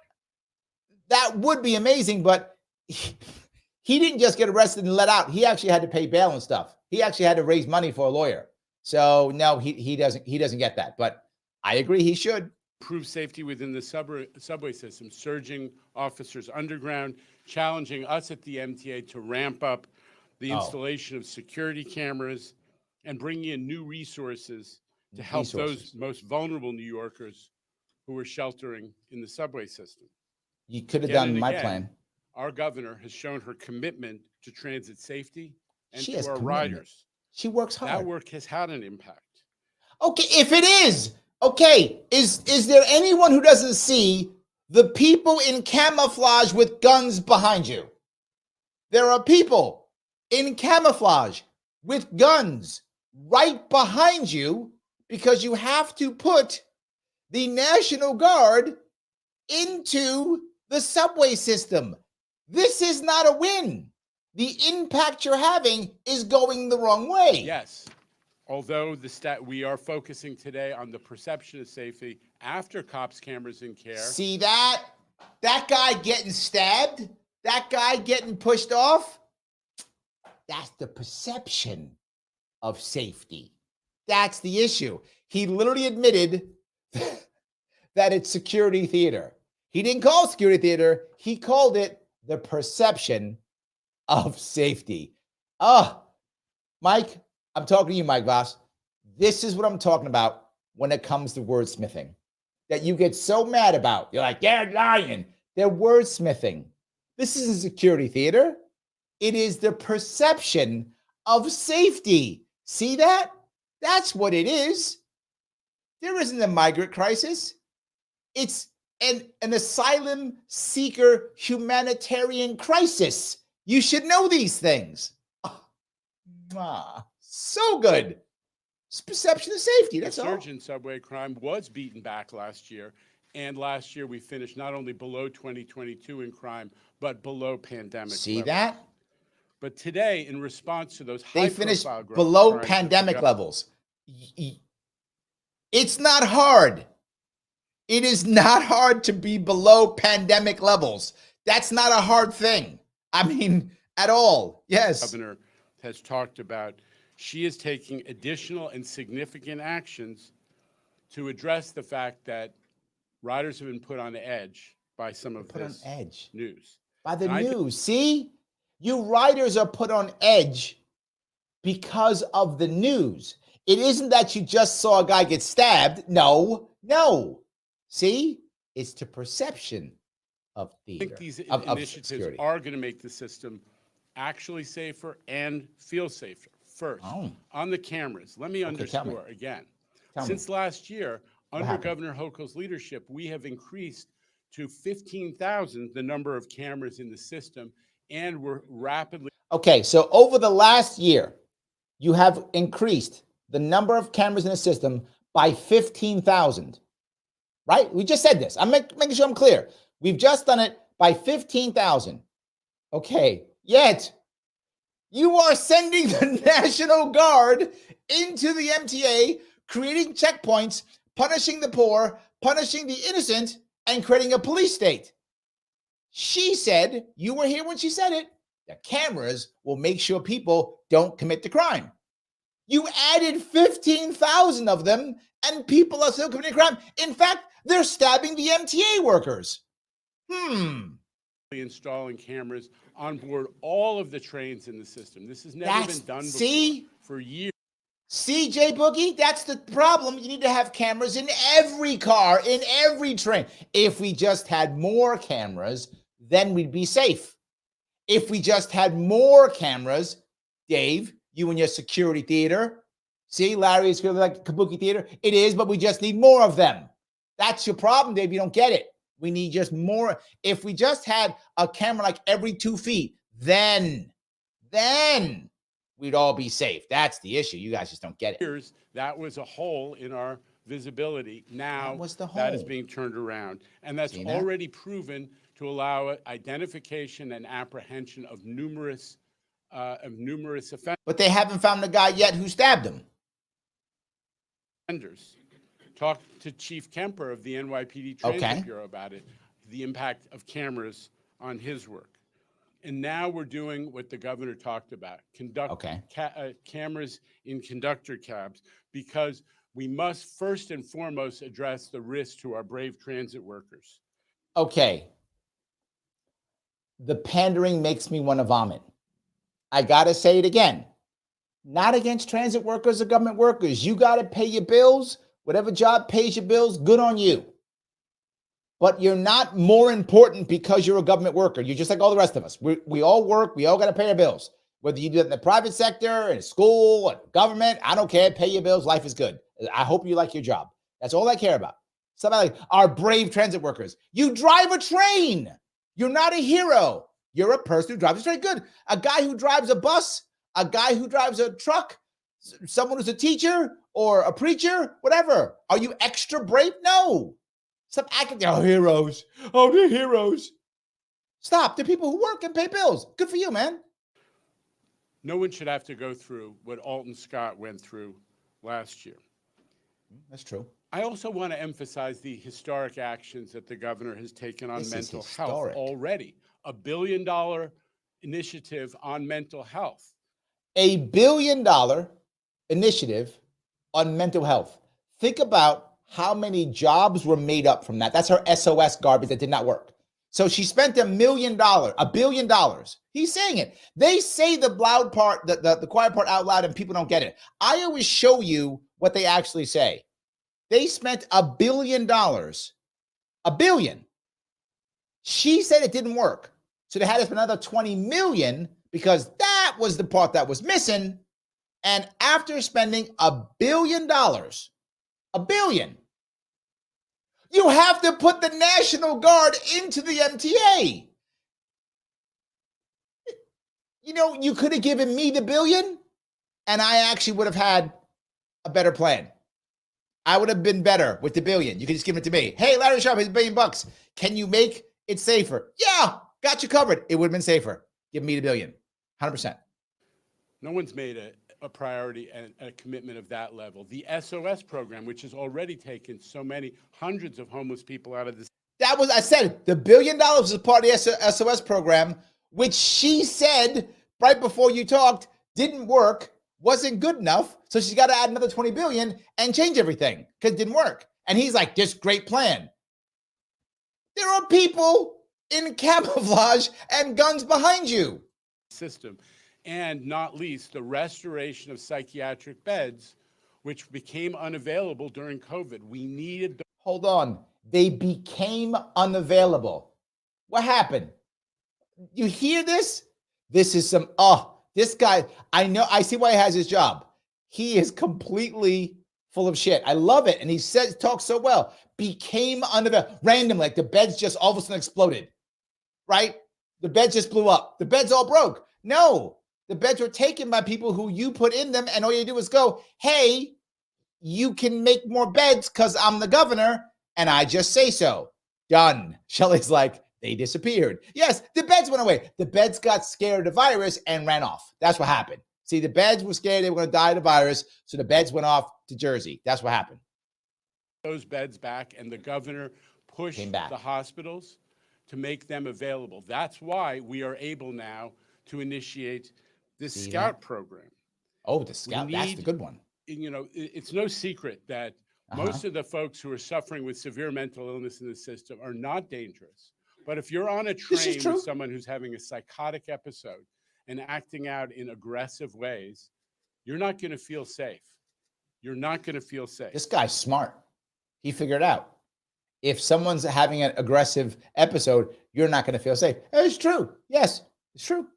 That would be amazing, but he didn't just get arrested and let out. He actually had to pay bail and stuff. He actually had to raise money for a lawyer. So no, he doesn't get that. But I agree, he should. Improve safety within the subway system, surging officers underground, challenging us at the MTA to ramp up the installation of security cameras and bringing in new resources to help those most vulnerable New Yorkers who are sheltering in the subway system. You could have done my plan. Our governor has shown her commitment to transit safety and to our riders. She works hard. That work has had an impact. Okay, if it is, okay, is there anyone who doesn't see the people in camouflage with guns behind you? There are people in camouflage with guns right behind you because you have to put the National Guard into the subway system. This is not a win. The impact you're having is going the wrong way. Yes. Although we are focusing today on the perception of safety after Cops Cameras in Care. See that? That guy getting stabbed? That guy getting pushed off? That's the perception of safety. That's the issue. He literally admitted that it's security theater. He didn't call it security theater. He called it the perception of safety. Mike, I'm talking to you, Mike Voss. This is what I'm talking about when it comes to wordsmithing that you get so mad about. You're like, they're lying. They're wordsmithing. This isn't security theater. It is the perception of safety. See that? That's what it is. There isn't a migrant crisis. It's an asylum seeker humanitarian crisis. You should know these things. So good. It's perception of safety. That's all. The surge in subway crime was beaten back last year. And last year we finished not only below 2022 in crime, but below pandemic See levels. that? But today, in response to those they finished below pandemic levels. It's not hard. It is not hard to be below pandemic levels. That's not a hard thing. I mean, at all. Yes. The governor has talked about she is taking additional and significant actions to address the fact that riders have been put on edge by some of this news. By the news. See? You riders are put on edge because of the news. It isn't that you just saw a guy get stabbed. No. See? It's the perception of theater. I think these initiatives are going to make the system actually safer and feel safer. First, on the cameras, let me underscore again. Since last year, Under Governor Hochul's leadership, we have increased to 15,000 the number of cameras in the system, and we're rapidly. Okay, so over the last year, you have increased the number of cameras in the system by 15,000, right? We just said this. I'm making sure I'm clear. We've just done it by 15,000. Okay, yet you are sending the National Guard into the MTA, creating checkpoints, punishing the poor, punishing the innocent, and creating a police state. She said, you were here when she said it, the cameras will make sure people don't commit the crime. You added 15,000 of them, and people are still committing crime. In fact, they're stabbing the MTA workers. Installing cameras on board all of the trains in the system. This has never been done before for years. See, Jay Boogie, that's the problem. You need to have cameras in every car, in every train. If we just had more cameras, then we'd be safe. If we just had more cameras, Dave, you and your security theater. See, Larry, it's like Kabuki theater. It is, but we just need more of them. That's your problem, Dave. You don't get it. We need just more. If we just had a camera like every 2 feet, then we'd all be safe. That's the issue. You guys just don't get it. That was a hole in our visibility. Now that is being turned around. And that's already proven to allow identification and apprehension of numerous offenders. But they haven't found the guy yet who stabbed him. Talk to Chief Kemper of the NYPD Transit Bureau about it, the impact of cameras on his work. And now we're doing what the governor talked about, cameras in conductor cabs, because we must first and foremost address the risk to our brave transit workers. Okay. The pandering makes me want to vomit. I got to say it again. Not against transit workers or government workers. You got to pay your bills. Whatever job pays your bills, good on you. But you're not more important because you're a government worker. You're just like all the rest of us. We all work. We all got to pay our bills. Whether you do it in the private sector, in school, or government, I don't care. Pay your bills. Life is good. I hope you like your job. That's all I care about. Somebody like our brave transit workers. You drive a train. You're not a hero. You're a person who drives a train. Good. A guy who drives a bus, a guy who drives a truck, someone who's a teacher or a preacher, whatever. Are you extra brave? No. Stop acting, they're heroes. Oh, they're heroes. Stop. They're people who work and pay bills. Good for you, man. No one should have to go through what Alton Scott went through last year. That's true. I also want to emphasize the historic actions that the governor has taken on mental health already. $1 billion initiative on mental health. $1 billion initiative on mental health. Think about how many jobs were made up from that. That's her SOS garbage that did not work. So she spent $1 billion. He's saying it. They say the loud part, the quiet part out loud, and people don't get it. I always show you what they actually say. They spent $1 billion. $1 billion. She said it didn't work. So they had to spend another $20 million because that was the part that was missing. And after spending $1 billion, $1 billion, you have to put the National Guard into the MTA. You know, you could have given me the $1 billion, and I actually would have had a better plan. I would have been better with the $1 billion. You could just give it to me. Hey, Larry Sharpe, here's $1 billion. Can you make it safer? Yeah, got you covered. It would have been safer. Give me the $1 billion. 100%. No one's made a priority and a commitment of that level. The SOS program, which has already taken so many hundreds of homeless people out of this. That was, I said, the $1 billion was part of the SOS program, which she said right before you talked didn't work, wasn't good enough. So she's got to add another 20 billion and change everything because it didn't work. And he's like, this great plan. There are people in camouflage and guns behind you. System. And not least, the restoration of psychiatric beds, which became unavailable during COVID. We needed. Hold on. They became unavailable. What happened? You hear this? This is some, this guy, I know, I see why he has his job. He is completely full of shit. I love it. And he says, talks so well. Became random, like the beds just all of a sudden exploded, right? The beds just blew up. The beds all broke. No, the beds were taken by people who you put in them. And all you do is go, hey, you can make more beds because I'm the governor. And I just say so. Done. Shelley's like, they disappeared. Yes, the beds went away. The beds got scared of the virus and ran off. That's what happened. See, the beds were scared they were going to die of the virus, so the beds went off to Jersey. That's what happened. Those beds back, and the governor pushed the hospitals to make them available. That's why we are able now to initiate this Scout program. Oh, the Scout, that's the good one. You know, it's no secret that most of the folks who are suffering with severe mental illness in the system are not dangerous. But if you're on a train with someone who's having a psychotic episode and acting out in aggressive ways, you're not going to feel safe. You're not going to feel safe. This guy's smart. He figured out. If someone's having an aggressive episode, you're not going to feel safe. It's true. Yes, it's true.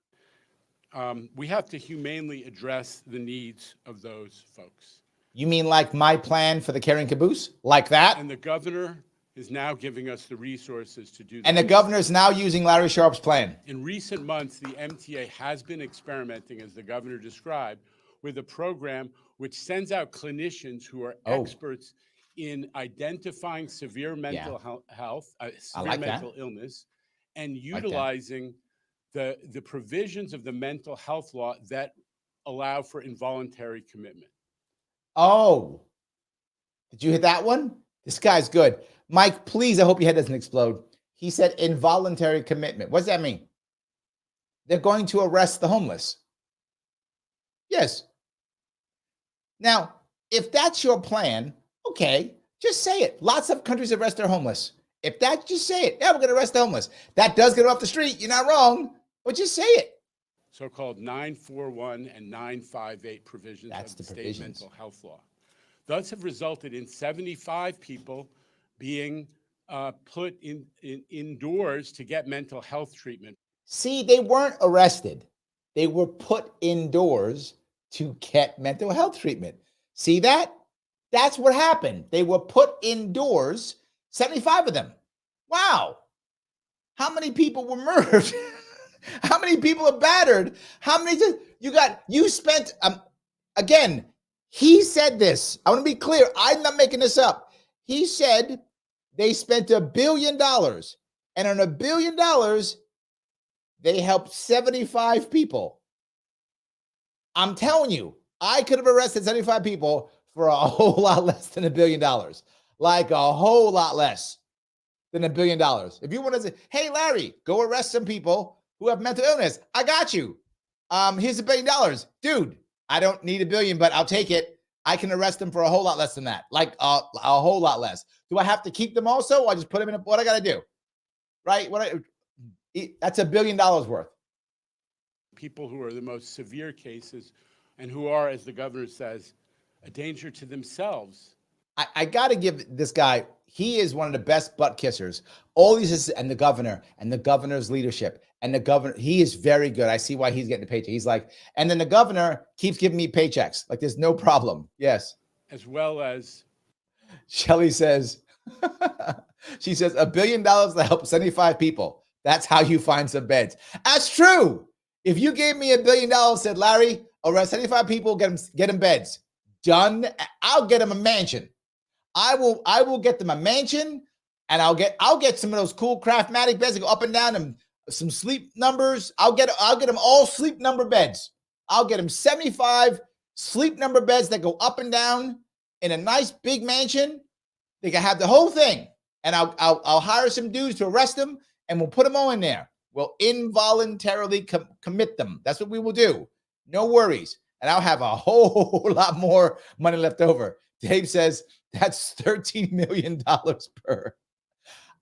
We have to humanely address the needs of those folks. You mean like my plan for the carrying caboose? Like that? And the governor is now giving us the resources to do that. And the governor is now using Larry Sharpe's plan. In recent months, the MTA has been experimenting, as the governor described, with a program which sends out clinicians who are experts in identifying severe mental health, severe mental illness, and utilizing the provisions of the mental health law that allow for involuntary commitment. Oh, did you hit that one? This guy's good. Mike, please, I hope your head doesn't explode. He said involuntary commitment. What does that mean? They're going to arrest the homeless. Yes. Now, if that's your plan, okay, just say it. Lots of countries arrest their homeless. If that, just say it. Yeah, we're going to arrest the homeless. That does get them off the street. You're not wrong, but just say it. So-called 941 and 958 provisions of the state mental health law. Those have resulted in 75 people being put indoors to get mental health treatment. See, they weren't arrested. They were put indoors to get mental health treatment. See that? That's what happened. They were put indoors, 75 of them. Wow. How many people were murdered? How many people are battered? How many you spent, again, he said this. I want to be clear. I'm not making this up. He said they spent $1 billion, and on $1 billion, they helped 75 people. I'm telling you, I could have arrested 75 people for a whole lot less than $1 billion. Like a whole lot less than $1 billion. If you want to say, hey, Larry, go arrest some people who have mental illness. I got you. Here's $1 billion. Dude, I don't need $1 billion, but I'll take it. I can arrest them for a whole lot less than that. Like a whole lot less. Do I have to keep them also? Or I just put them in what I got to do? Right? That's $1 billion worth. People who are the most severe cases and who are, as the governor says, a danger to themselves. I got to give this guy, he is one of the best butt kissers. All these, and the governor's leadership, and the governor, he is very good. I see why he's getting the paycheck. He's like, and then the governor keeps giving me paychecks. Like there's no problem. Yes. As well as. Shelley says, she says $1 billion to help 75 people. That's how you find some beds. That's true. If you gave me $1 billion, said Larry, arrest 75 people, get them beds. Done. I'll get them a mansion. I will get them a mansion, and I'll get some of those cool Craftmatic beds that go up and down, and some sleep numbers. I'll get them all sleep number beds. I'll get them 75 sleep number beds that go up and down in a nice big mansion. They can have the whole thing, and I'll hire some dudes to arrest them, and we'll put them all in there. We'll involuntarily commit them. That's what we will do. No worries. And I'll have a whole lot more money left over. Dave says that's $13 million per.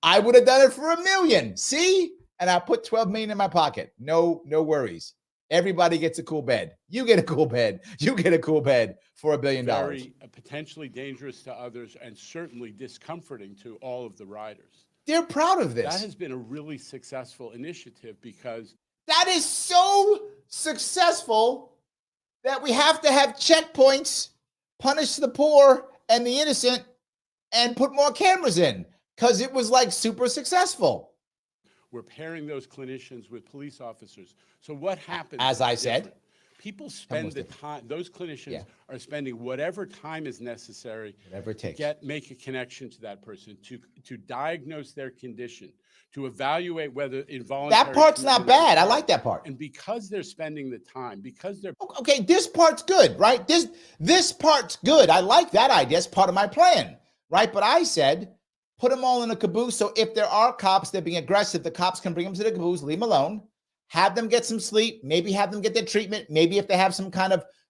I would have done it for $1 million. See? And I put $12 million in my pocket. No worries. Everybody gets a cool bed. You get a cool bed. You get a cool bed for $1 billion. Very potentially dangerous to others and certainly discomforting to all of the riders. They're proud of this. That has been a really successful initiative because. That is so successful that we have to have checkpoints, punish the poor, and the innocent and put more cameras in because it was like super successful. We're pairing those clinicians with police officers. So what happens? As I said, people spend the time, those clinicians are spending whatever time is necessary, whatever it takes, to make a connection to that person, to diagnose their condition, to evaluate whether involuntary. That part's not bad. I like that part. And because they're spending the time, because they're okay, this part's good, right? This part's good. I like that idea. It's part of my plan, right? But I said, put them all in a caboose. So if there are cops, they're being aggressive, the cops can bring them to the caboose, leave them alone, have them get some sleep, maybe have them get their treatment. Maybe if they have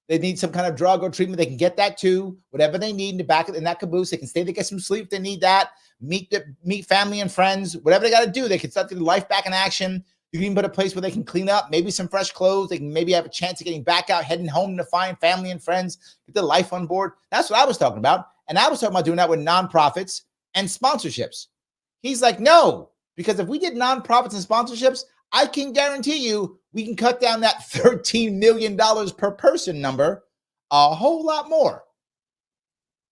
they need some kind of drug or treatment, they can get that too. Whatever they need in the back in that caboose, they can stay to get some sleep if they need that. Meet family and friends, whatever they got to do. They can start their life back in action. You can even put a place where they can clean up, maybe some fresh clothes. They can maybe have a chance of getting back out, heading home to find family and friends, get their life on board. That's what I was talking about. And I was talking about doing that with nonprofits and sponsorships. He's like, no, because if we did nonprofits and sponsorships, I can guarantee you we can cut down that $13 million per person number a whole lot more.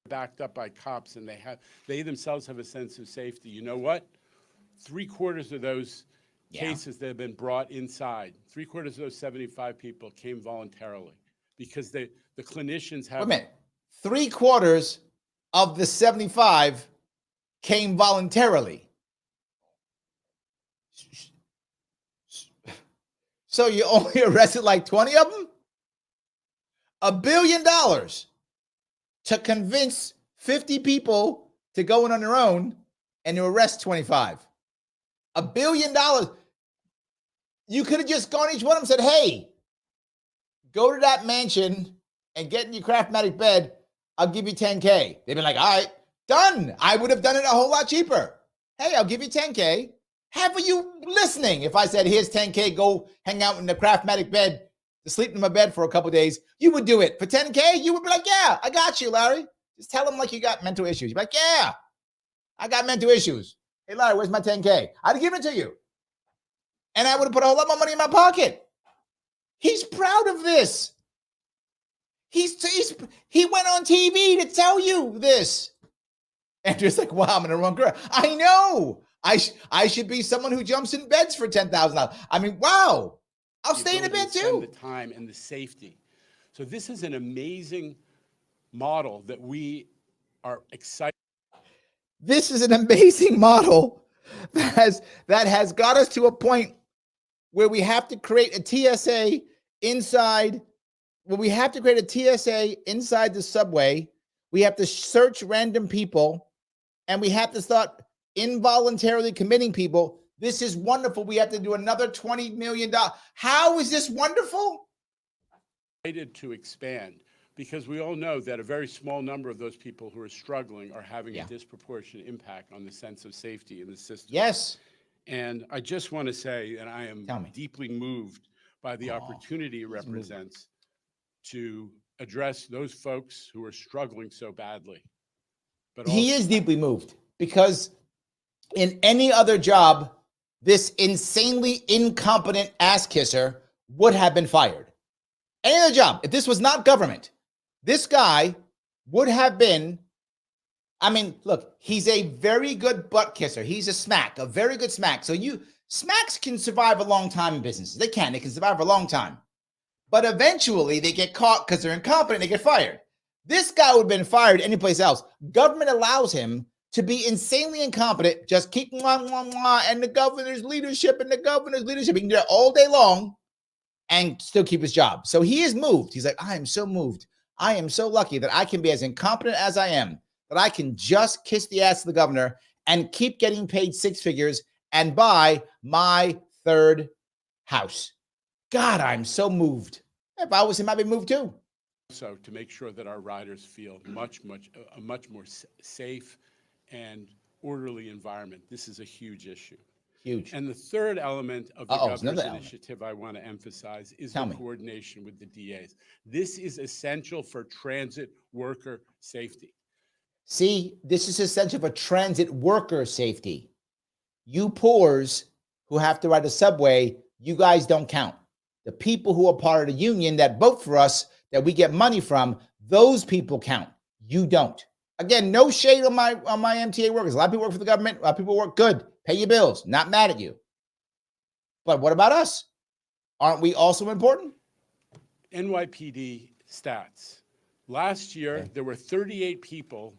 Backed up by cops, and they themselves have a sense of safety. You know what? 3/4 of those cases that have been brought inside, 3/4 of those 75 people came voluntarily because the clinicians have. Wait a minute. 3/4 of the 75 came voluntarily. So you only arrested like 20 of them? $1 billion to convince 50 people to go in on their own and to arrest 25. $1 billion. You could have just gone each one of them and said, hey, go to that mansion and get in your Craftmatic bed. I'll give you 10K. They've been like, all right, done. I would have done it a whole lot cheaper. Hey, I'll give you 10K. Half of you listening, if I said, here's 10K, go hang out in the Craftmatic bed, to sleep in my bed for a couple of days, you would do it. For 10K, you would be like, yeah, I got you, Larry. Just tell them like you got mental issues. You'd be like, yeah, I got mental issues. Hey, Larry, where's my 10K? I'd give it to you. And I would have put a whole lot more money in my pocket. He's proud of this. He went on TV to tell you this. And just like, wow, I'm in the wrong career. I know. I should be someone who jumps in beds for $10,000. I mean, wow. I'll stay in a bed too. The time and the safety. So this is an amazing model that we are excited. This is an amazing model that has got us to a point where we have to create a TSA inside. Well, we have to create a TSA inside the subway. We have to search random people, and we have to start involuntarily committing people. This is wonderful. We have to do another $20 million. How is this wonderful? Excited to expand, because we all know that a very small number of those people who are struggling are having a disproportionate impact on the sense of safety in the system. Yes. And I just want to say, and I am deeply moved by the opportunity it represents to address those folks who are struggling so badly. But he is deeply moved, because in any other job, this insanely incompetent ass kisser would have been fired. Any other job, if this was not government, this guy would have been, I mean, look, he's a very good butt kisser. He's a very good smack. So smacks can survive a long time in businesses. They can survive a long time. But eventually they get caught because they're incompetent, they get fired. This guy would have been fired anyplace else. Government allows him to be insanely incompetent, just keep and the governor's leadership and the governor's leadership. He can do that all day long and still keep his job. So he is moved. He's like, I am so moved. I am so lucky that I can be as incompetent as I am, that I can just kiss the ass of the governor and keep getting paid six figures and buy my third house. God, I'm so moved. If I was him, I'd be moved too. So to make sure that our riders feel a much more safe and orderly environment. This is a huge issue. Huge. And the third element of the governor's initiative I want to emphasize is the coordination with the DAs. This is essential for transit worker safety. See, this is essential for transit worker safety. You poors who have to ride a subway, you guys don't count. The people who are part of the union that vote for us, that we get money from, those people count. You don't. Again, no shade on my MTA workers. A lot of people work for the government. A lot of people work good. Pay your bills. Not mad at you. But what about us? Aren't we also important? NYPD stats. Last year, there were 38 people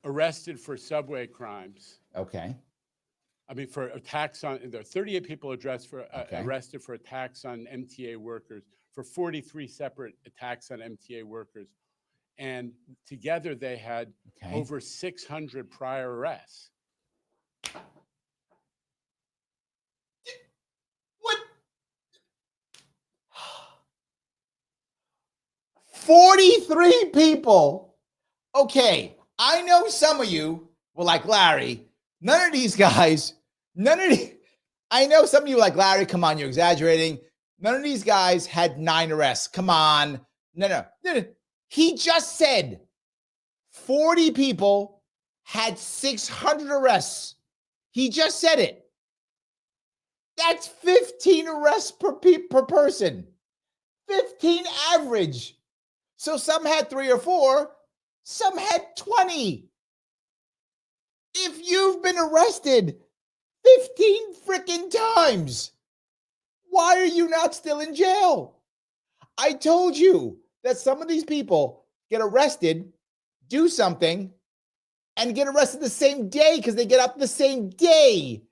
arrested for subway crimes. Okay. I mean, for attacks on, there are 38 people arrested for attacks on MTA workers, for 43 separate attacks on MTA workers. And together they had over 600 prior arrests. What? 43 people. Okay. I know some of you were like, Larry, none of these guys, I know some of you were like, Larry, come on, you're exaggerating. None of these guys had 9 arrests. Come on. No. He just said 40 people had 600 arrests. He just said it. That's 15 arrests per person. 15 average. So some had 3 or 4, some had 20. If you've been arrested 15 freaking times, why are you not still in jail? I told you that some of these people get arrested, do something, and get arrested the same day because they get up the same day.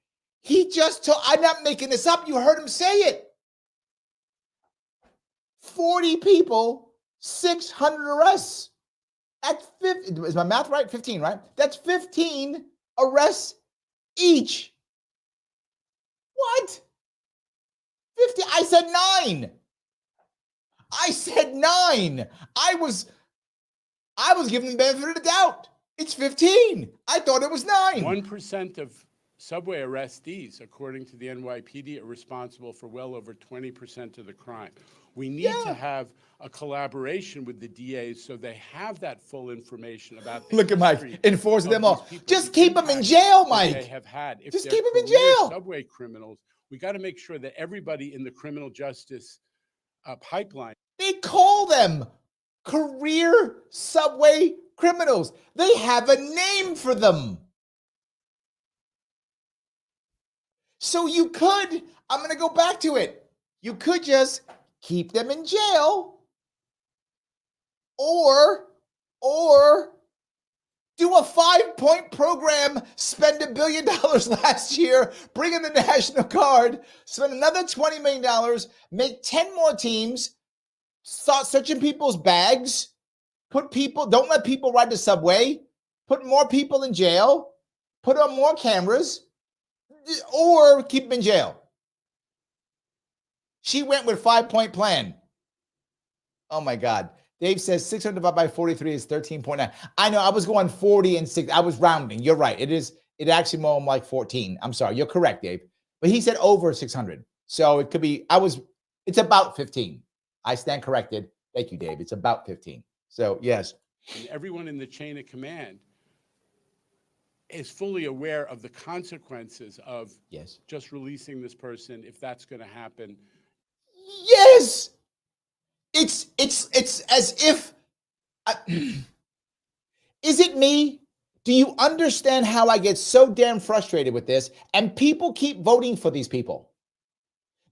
He just told, I'm not making this up. You heard him say it. 40 people, 600 arrests. That's 50. Is my math right? 15, right? That's 15 arrests each. What? 50? I said 9. I said 9. I was giving the benefit of the doubt. It's 15. I thought it was 9. 1% of subway arrestees, according to the NYPD, are responsible for well over 20% of the crime. We need to have a collaboration with the DAs so they have that full information about the Look at Mike enforcing them all. Just keep them in jail, Mike. They have had. If just they're keep them in jail. Subway criminals, we got to make sure that everybody in the criminal justice pipeline. They call them career subway criminals. They have a name for them. So you could, I'm going to go back to it. You could just keep them in jail or do a 5-point program, spend $1 billion last year, bring in the National Guard, spend another $20 million, make 10 more teams, start searching people's bags, don't let people ride the subway, put more people in jail, put on more cameras, or keep them in jail. She went with 5-point plan. Oh my God. Dave says 600 divided by 43 is 13.9. I know I was going 40 and 6. I was rounding. You're right. It actually more like 14. I'm sorry. You're correct, Dave. But he said over 600. So it could be, it's about 15. I stand corrected. Thank you, Dave. It's about 15. So yes. And everyone in the chain of command is fully aware of the consequences of just releasing this person if that's going to happen. Yes. It's as if, is it me? Do you understand how I get so damn frustrated with this? And people keep voting for these people.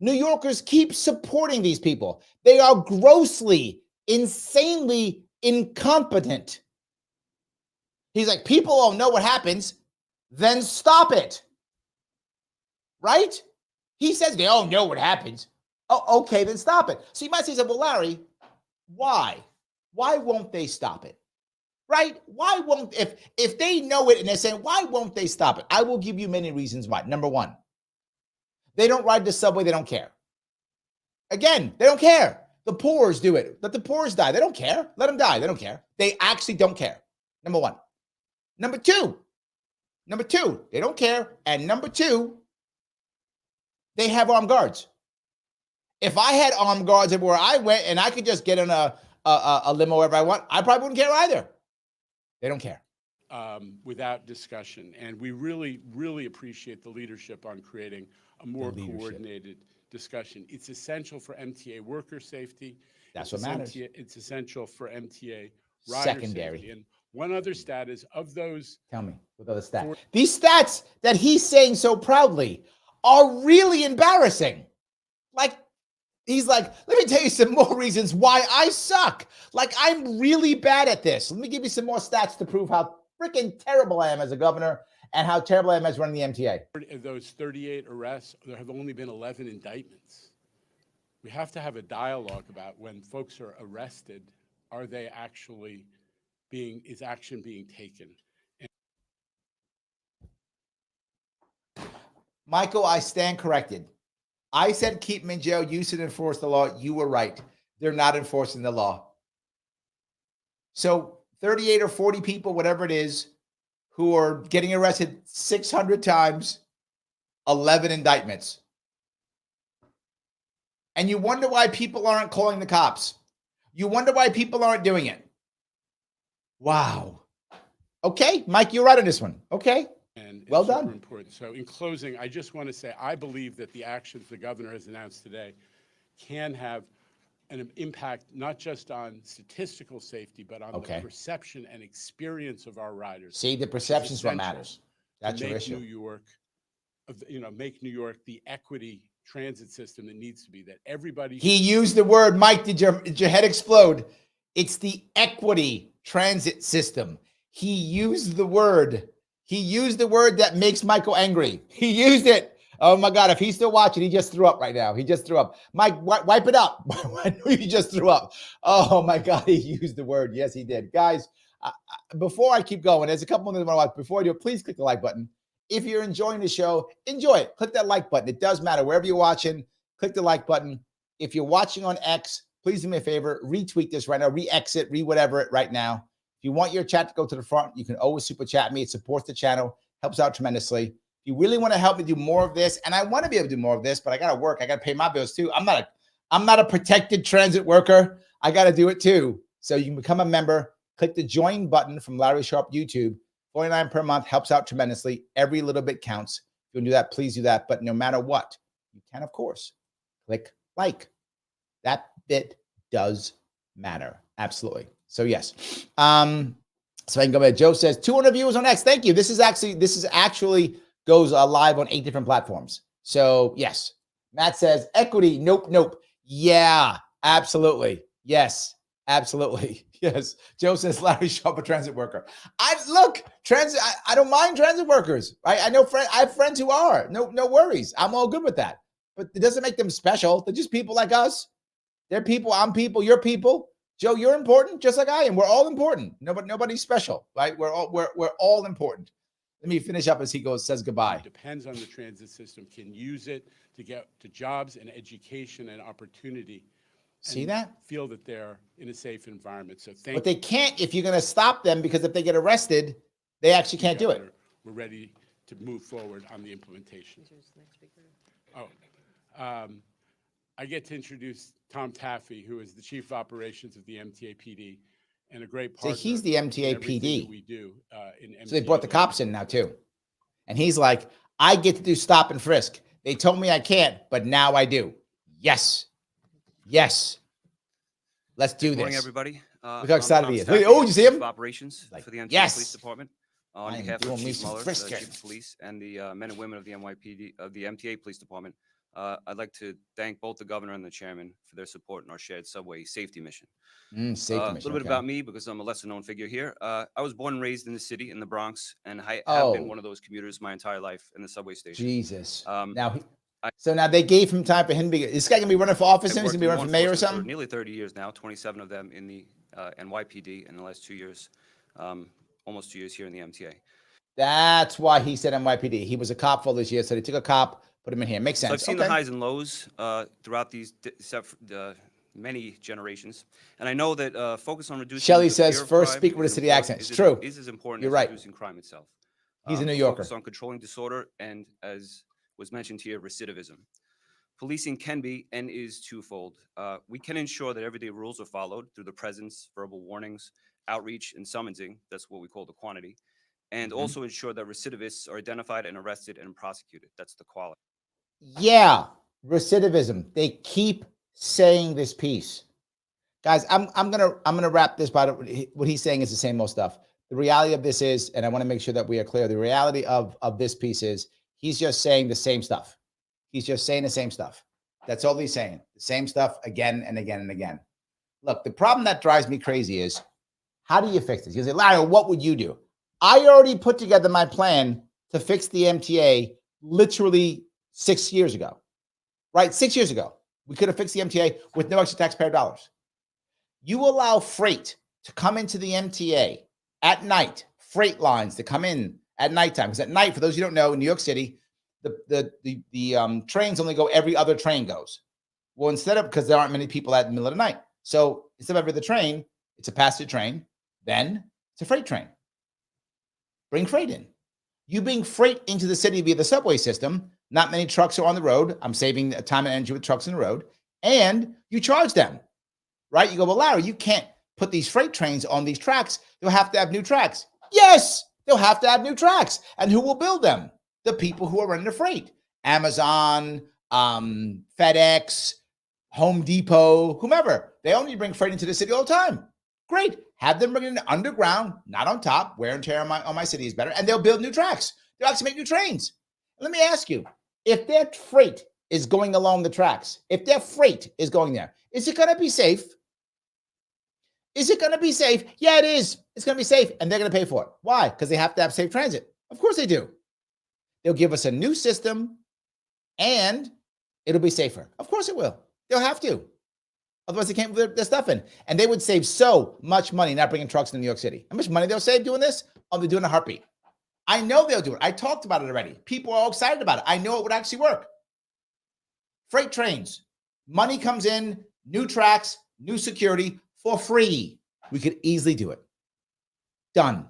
New Yorkers keep supporting these people. They are grossly, insanely incompetent. He's like, people don't know what happens, then stop it. Right? He says they all know what happens. Oh, okay, then stop it. So you might say, well, Larry, why? Why won't they stop it? Right? Why won't, if they know it and they're saying, why won't they stop it? I will give you many reasons why. Number one, they don't ride the subway. They don't care. Again, they don't care. The poors do it. Let the poors die. They don't care. Let them die. They don't care. They actually don't care. Number one. Number two, they don't care. And number two, they have armed guards. If I had armed guards everywhere I went and I could just get in a limo wherever I want, I probably wouldn't care either. They don't care. Without discussion. And we really, really appreciate the leadership on creating a more coordinated discussion. It's essential for MTA worker safety. That's what matters. It's essential for MTA rider secondary safety. And One other stat is of those. Tell me what other stats. These stats that he's saying so proudly are really embarrassing. Like, he's like, let me tell you some more reasons why I suck. Like, I'm really bad at this. Let me give you some more stats to prove how freaking terrible I am as a governor and how terrible I am as running the MTA. Of those 38 arrests, there have only been 11 indictments. We have to have a dialogue about when folks are arrested, are they actually is action being taken? Michael, I stand corrected. I said keep them in jail. You should enforce the law. You were right. They're not enforcing the law. So 38 or 40 people, whatever it is, who are getting arrested 600 times, 11 indictments. And you wonder why people aren't calling the cops. You wonder why people aren't doing it. Wow. Okay, Mike, you're right on this one. Okay. And well super done. Important. So in closing, I just want to say, I believe that the actions the governor has announced today can have an impact, not just on statistical safety, but on the perception and experience of our riders. See, the perception is what matters. That's your issue. New York, make New York the equity transit system that needs to be, that everybody. He used the word, Mike, did your head explode? It's the equity transit system. He used the word. He used the word that makes Michael angry. He used it. Oh my God, if he's still watching, he just threw up right now. He just threw up. Mike, wipe it up. I knew you just threw up. Oh my God, he used the word. Yes, he did. Guys, before I keep going, there's a couple more things I want to watch. Before I do, please click the like button. If you're enjoying the show, enjoy it. Click that like button. It does matter. Wherever you're watching, click the like button. If you're watching on X, please do me a favor. Retweet this right now. Re-exit, re-whatever it right now. If you want your chat to go to the front, you can always super chat me. It supports the channel, helps out tremendously. If you really want to help me do more of this, and I want to be able to do more of this, but I got to work. I got to pay my bills too. I'm not a protected transit worker. I got to do it too. So you can become a member. Click the join button from Larry Sharpe YouTube. $49 per month helps out tremendously. Every little bit counts. If you want to do that, please do that. But no matter what, you can, of course, click like. That bit does matter. Absolutely. So yes. So I can go back. Joe says 200 viewers on X. Thank you. This is actually goes live on 8 different platforms. So yes. Matt says equity. Nope. Yeah, absolutely. Yes, absolutely. Yes. Joe says Larry Sharpe, a transit worker. I don't mind transit workers. Right? I have friends who are. No worries. I'm all good with that. But it doesn't make them special. They're just people like us. They're people. I'm people. You're people. Joe, you're important, just like I am. We're all important. Nobody's special, right? We're all important. Let me finish up as he says goodbye. It depends on the transit system. Can use it to get to jobs and education and opportunity. See that? Feel that they're in a safe environment. So But they can't if you're going to stop them, because if they get arrested, they actually can't do it. We're ready to move forward on the implementation. I get to introduce Tom Taffy, who is the Chief of Operations of the MTA PD and a great partner. So he's the MTA PD. We do in MTA. So they brought the cops in now too. And he's like, I get to do stop and frisk. They told me I can't, but now I do. Yes. Let's do this. Good morning, everybody. Look how excited he is. Oh, did you see him? Operations for the MTA Police Department. On behalf of Chief Mueller, the Chief of Police, and the men and women of the NYPD, of the MTA Police Department, I'd like to thank both the governor and the chairman for their support in our shared subway safety mission. A little bit about me, because I'm a lesser-known figure here. I was born and raised in the city, in the Bronx, and I have been one of those commuters my entire life in the subway station. Jesus. So now they gave him time for him to be. This guy gonna be running for office. He's gonna be running for mayor or something. For nearly 30 years now. 27 of them in the NYPD, in the last 2 years, almost 2 years here in the MTA. That's why he said NYPD. He was a cop for this year, so they took a cop, put him in here. Makes sense. So I've seen the highs and lows throughout these many generations, and I know that focus on reducing. Shelley says first speak with a city accent. It's true. Is as important as reducing crime itself. He's a New Yorker. Focus on controlling disorder and, as was mentioned here, recidivism. Policing can be and is twofold. We can ensure that everyday rules are followed through the presence, verbal warnings, outreach, and summonsing. That's what we call the quantity. And also ensure that recidivists are identified and arrested and prosecuted. That's the quality. Yeah, recidivism. They keep saying this piece. Guys, I'm gonna wrap this by what he's saying is the same old stuff. The reality of this is, and I want to make sure that we are clear, the reality of this piece is he's just saying the same stuff. He's just saying the same stuff. That's all he's saying. The same stuff again and again and again. Look, the problem that drives me crazy is, how do you fix this? You say, Larry, what would you do? I already put together my plan to fix the MTA literally 6 years ago, right? 6 years ago. We could have fixed the MTA with no extra taxpayer dollars. You allow freight to come into the MTA at night, freight lines to come in at nighttime. Because at night, for those who don't know, in New York City, the trains only go every other train goes. Well, because there aren't many people at the middle of the night. So instead of every other train, it's a passenger train. Then it's a freight train. Bring freight in. You bring freight into the city via the subway system. Not many trucks are on the road. I'm saving time and energy with trucks on the road. And you charge them, right? You go, well, Larry, you can't put these freight trains on these tracks. They'll have to have new tracks. Yes, they'll have to have new tracks. And who will build them? The people who are running the freight. Amazon, FedEx, Home Depot, whomever. They only bring freight into the city all the time. Great. Have them bring it underground, not on top. Wear and tear on my city is better. And they'll build new tracks. They'll actually make new trains. Let me ask you, if their freight is going along the tracks, if their freight is going there, is it going to be safe? Is it going to be safe? Yeah, it is. It's going to be safe. And they're going to pay for it. Why? Because they have to have safe transit. Of course they do. They'll give us a new system and it'll be safer. Of course it will. They'll have to. Otherwise, they can't put their stuff in. And they would save so much money not bringing trucks to New York City. How much money they'll save doing this? Oh, they're doing a heartbeat. I know they'll do it. I talked about it already. People are all excited about it. I know it would actually work. Freight trains. Money comes in, new tracks, new security for free. We could easily do it. Done.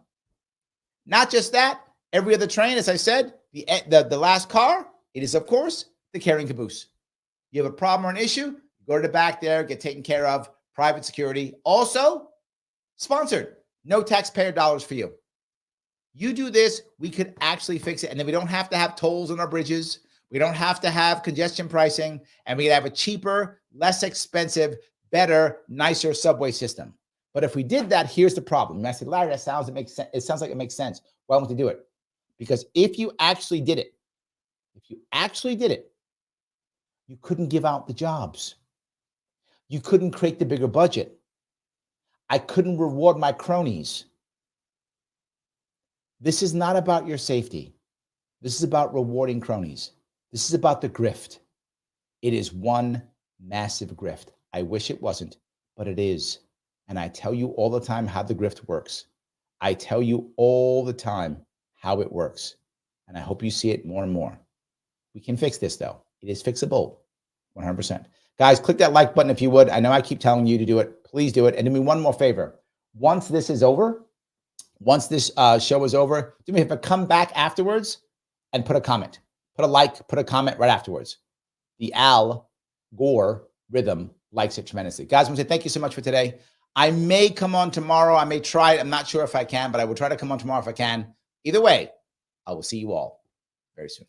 Not just that. Every other train, as I said, the last car, it is, of course, the carrying caboose. You have a problem or an issue, go to the back there, get taken care of, private security. Also, sponsored, no taxpayer dollars for you. You do this, we could actually fix it. And then we don't have to have tolls on our bridges. We don't have to have congestion pricing. And we have a cheaper, less expensive, better, nicer subway system. But if we did that, here's the problem. And I said, Larry, it sounds like it makes sense. Why won't you do it? Because if you actually did it, you couldn't give out the jobs. You couldn't create the bigger budget. I couldn't reward my cronies. This is not about your safety. This is about rewarding cronies. This is about the grift. It is one massive grift. I wish it wasn't, but it is. And I tell you all the time how the grift works. I tell you all the time how it works. And I hope you see it more and more. We can fix this though. It is fixable, 100%. Guys, click that like button if you would. I know I keep telling you to do it. Please do it. And do me one more favor. Once this is over, once this show is over, do me a favor, come back afterwards and put a comment. Put a like, put a comment right afterwards. The Al Gore rhythm likes it tremendously. Guys, I want to say thank you so much for today. I may come on tomorrow. I may try it. I'm not sure if I can, but I will try to come on tomorrow if I can. Either way, I will see you all very soon.